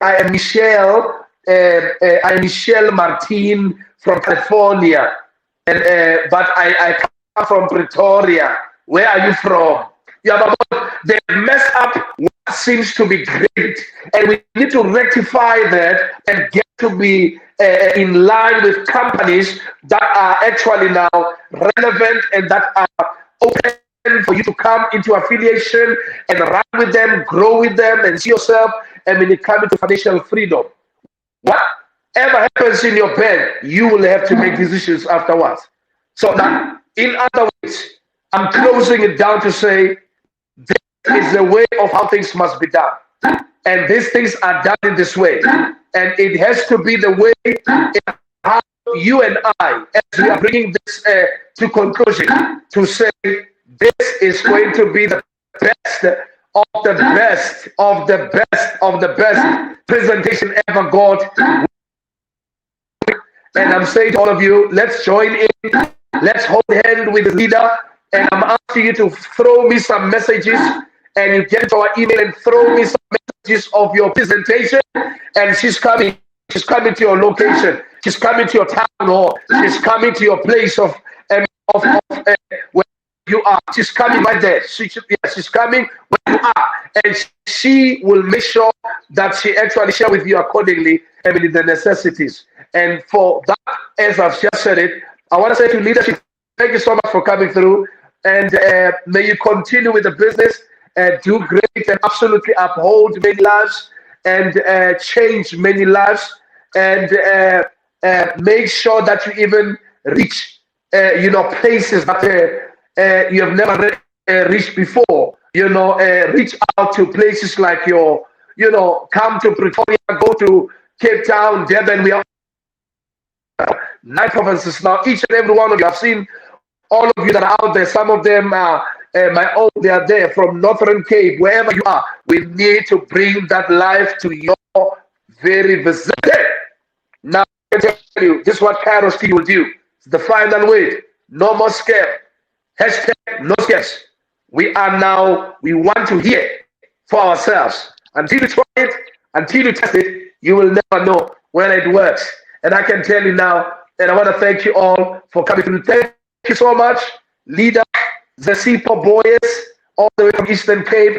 am Michelle. I am Michelle Martin from California, but I come from Pretoria. Where are you from? Yeah, but they mess up what seems to be great, and we need to rectify that and get to be in line with companies that are actually now relevant and that are open for you to come into affiliation and run with them, grow with them, and see yourself. And when you come into financial freedom, whatever happens in your bank, you will have to make decisions afterwards. So now, in other words, I'm closing it down to say this is the way of how things must be done. And these things are done in this way. And it has to be the way in how you and I, as we are bringing this to conclusion, to say this is going to be the best of the best of the best of the best presentation ever got. And I'm saying to all of you, let's join in, let's hold hand with the leader, and I'm asking you to throw me some messages, and you get to our email and throw me some messages of your presentation. And she's coming to your location, she's coming to your town hall, she's coming to your place of where you are. She's coming right there. She's coming where you are, and she will make sure that she actually share with you accordingly, the necessities. And for that, as I've just said it, I want to say to leadership, thank you so much for coming through, and may you continue with the business and do great and absolutely uphold many lives and change many lives, and make sure that you even reach places that you have never reached before. Reach out to places like come to Pretoria, go to Cape Town, Durban. We are 9 provinces now. Each and every one of you, I've seen all of you that are out there. Some of them are my own. They are there from Northern Cape, wherever you are. We need to bring that life to your very vicinity. Now, I can tell you, this is what Kairos T will do. It's the final word. No more scam. Hashtag no scams. We want to hear for ourselves. Until you try it, until you test it, you will never know whether it works. And I can tell you now, and I want to thank you all for coming through. Thank you so much, leader, the Sipo boys, all the way from Eastern Cape.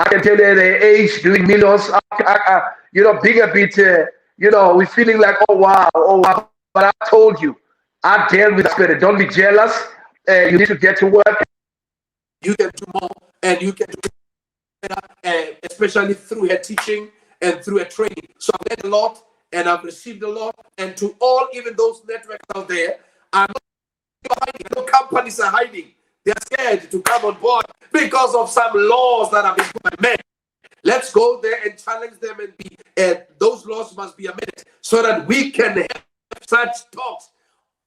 I can tell you at their age, doing millions, being a bit, we're feeling like, oh wow. But I told you, I dealt with that spirit. Don't be jealous. You need to get to work. You can do more, and you can do better, especially through her teaching and through her training. So I've learned a lot, and I've received a lot. And to all, even those networks out there, I'm not hiding. No companies are hiding. They're scared to come on board because of some laws that have been put by men. Let's go there and challenge them, and those laws must be amended so that we can have such talks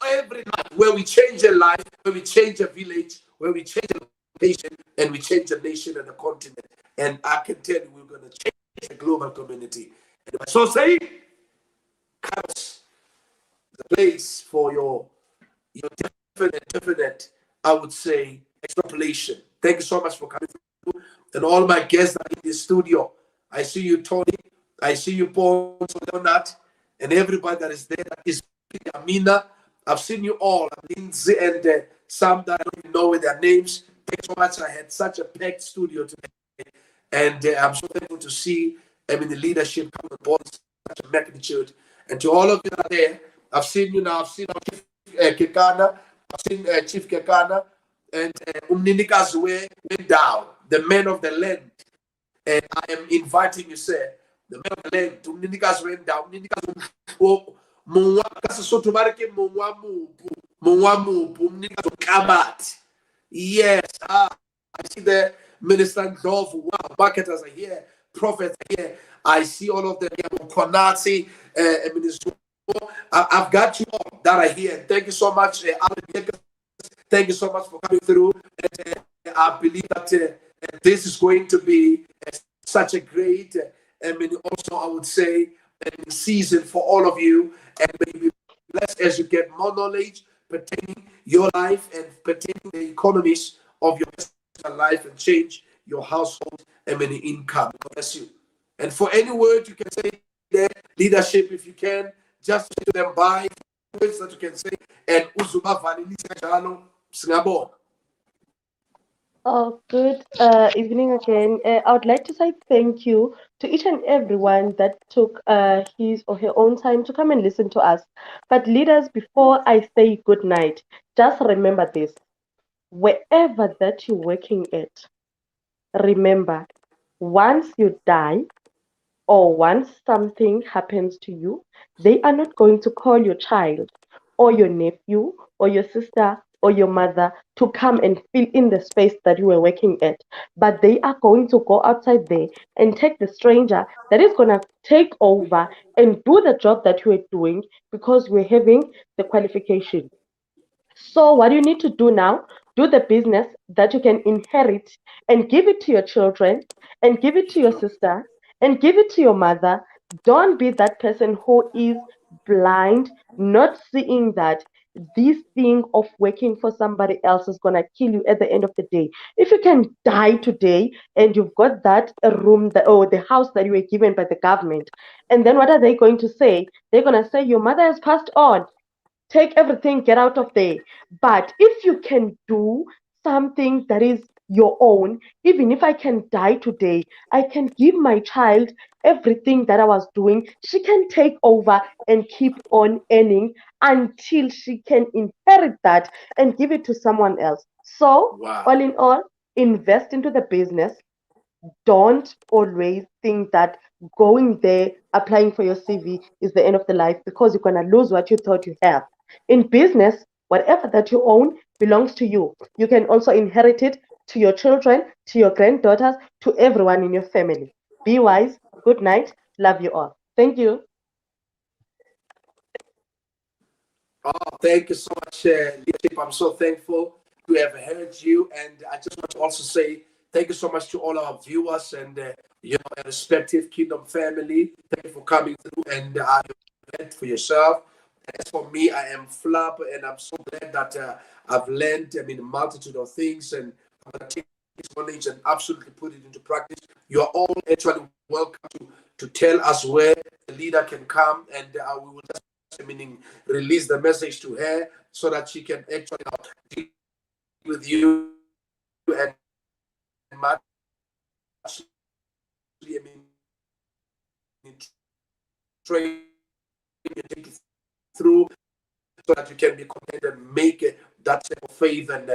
every night where we change a life, where we change a village, where we change a nation, and we change a nation and a continent. And I can tell you, we're going to change the global community. And by so saying, Carlos, the place for your definite, I would say, extrapolation. Thank you so much for coming through. And all my guests are in the studio. I see you, Tony. I see you, Paul, Leonard, and everybody that is there. That is Amina. I've seen you all, Lindsay, and some that I don't even know with their names. Thank you so much. I had such a packed studio today. And I'm so thankful to see the leadership come on board in such a magnitude. And to all of you that are there, I've seen you now. I've seen our Chief Kekana. I've seen Chief Kekana. And Umninikazwe went down, the man of the land. And I am inviting you, sir, the man of the land, Umninikazwe went down. Yes, I see the minister Dove. Wow, marketers are here, prophets are here. I see all of them here. Konati, I've got you all that are here. Thank you so much, thank you so much for coming through. And, I believe that this is going to be such a great, also I would say, season for all of you. And maybe blessed as you get more knowledge pertaining your life and pertaining the economies of your personal life and change your household and income. God bless you. And for any word you can say there, leadership, if you can, just say to them by words that you can say. And Uzuma Vanilisa Jalo Singapore. Oh, good evening again. I would like to say thank you to each and everyone that took his or her own time to come and listen to us. But leaders, before I say good night, just remember this. Wherever that you're working at, remember, once you die or once something happens to you, they are not going to call your child or your nephew or your sister or your mother to come and fill in the space that you were working at. But they are going to go outside there and take the stranger that is going to take over and do the job that you were doing because we're having the qualification. So, what you need to do now, do the business that you can inherit and give it to your children and give it to your sister and give it to your mother. Don't be that person who is blind, not seeing that this thing of working for somebody else is going to kill you at the end of the day. If you can die today and you've got that room that, or the house that you were given by the government, and then what are they going to say? They're going to say your mother has passed on, take everything, get out of there. But if you can do something that is your own, even if I can die today, I can give my child everything that I was doing. She can take over and keep on earning until she can inherit that and give it to someone else. So, Wow. all in all, invest into the business. Don't always think that going there, applying for your CV is the end of the life, because you're going to lose what you thought you have. In business, whatever that you own belongs to you. You can also inherit it to your children, to your granddaughters, to everyone in your family. Be wise. Good night. Love you all. Thank you. Oh, thank you so much, leadership. I'm so thankful to have heard you. And I just want to also say thank you so much to all our viewers and our respective kingdom family. Thank you for coming through and for yourself. As for me, I am flab, and I'm so glad that I've learned a multitude of things, and I'm going to take this knowledge and absolutely put it into practice. You are all actually welcome to tell us where the leader can come, and we will just release the message to her so that she can actually deal with you and much train you, take you through, so that you can be content and make that type of faith and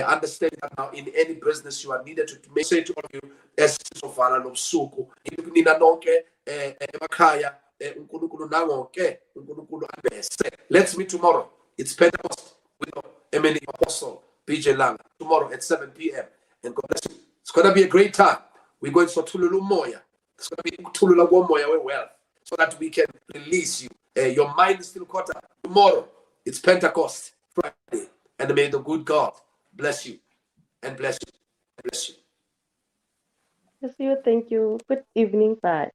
understand that now in any business you are needed to make. Say to all of you, as sofana no suku, nina nonke emakhaya uNkulunkulu nangonke uNkulunkulu abese. Let's meet tomorrow. It's Pentecost with eminent apostle B.J LANGA tomorrow at 7 p.m. And God bless you. It's gonna be a great time. We're going to Tululu Moya. It's gonna be Tululu Moya wealth, so that we can release you. Your mind is still caught up. Tomorrow, it's Pentecost Friday. And may the good God bless you and bless you and bless you. Yes, you. Thank you. Good evening. Bye.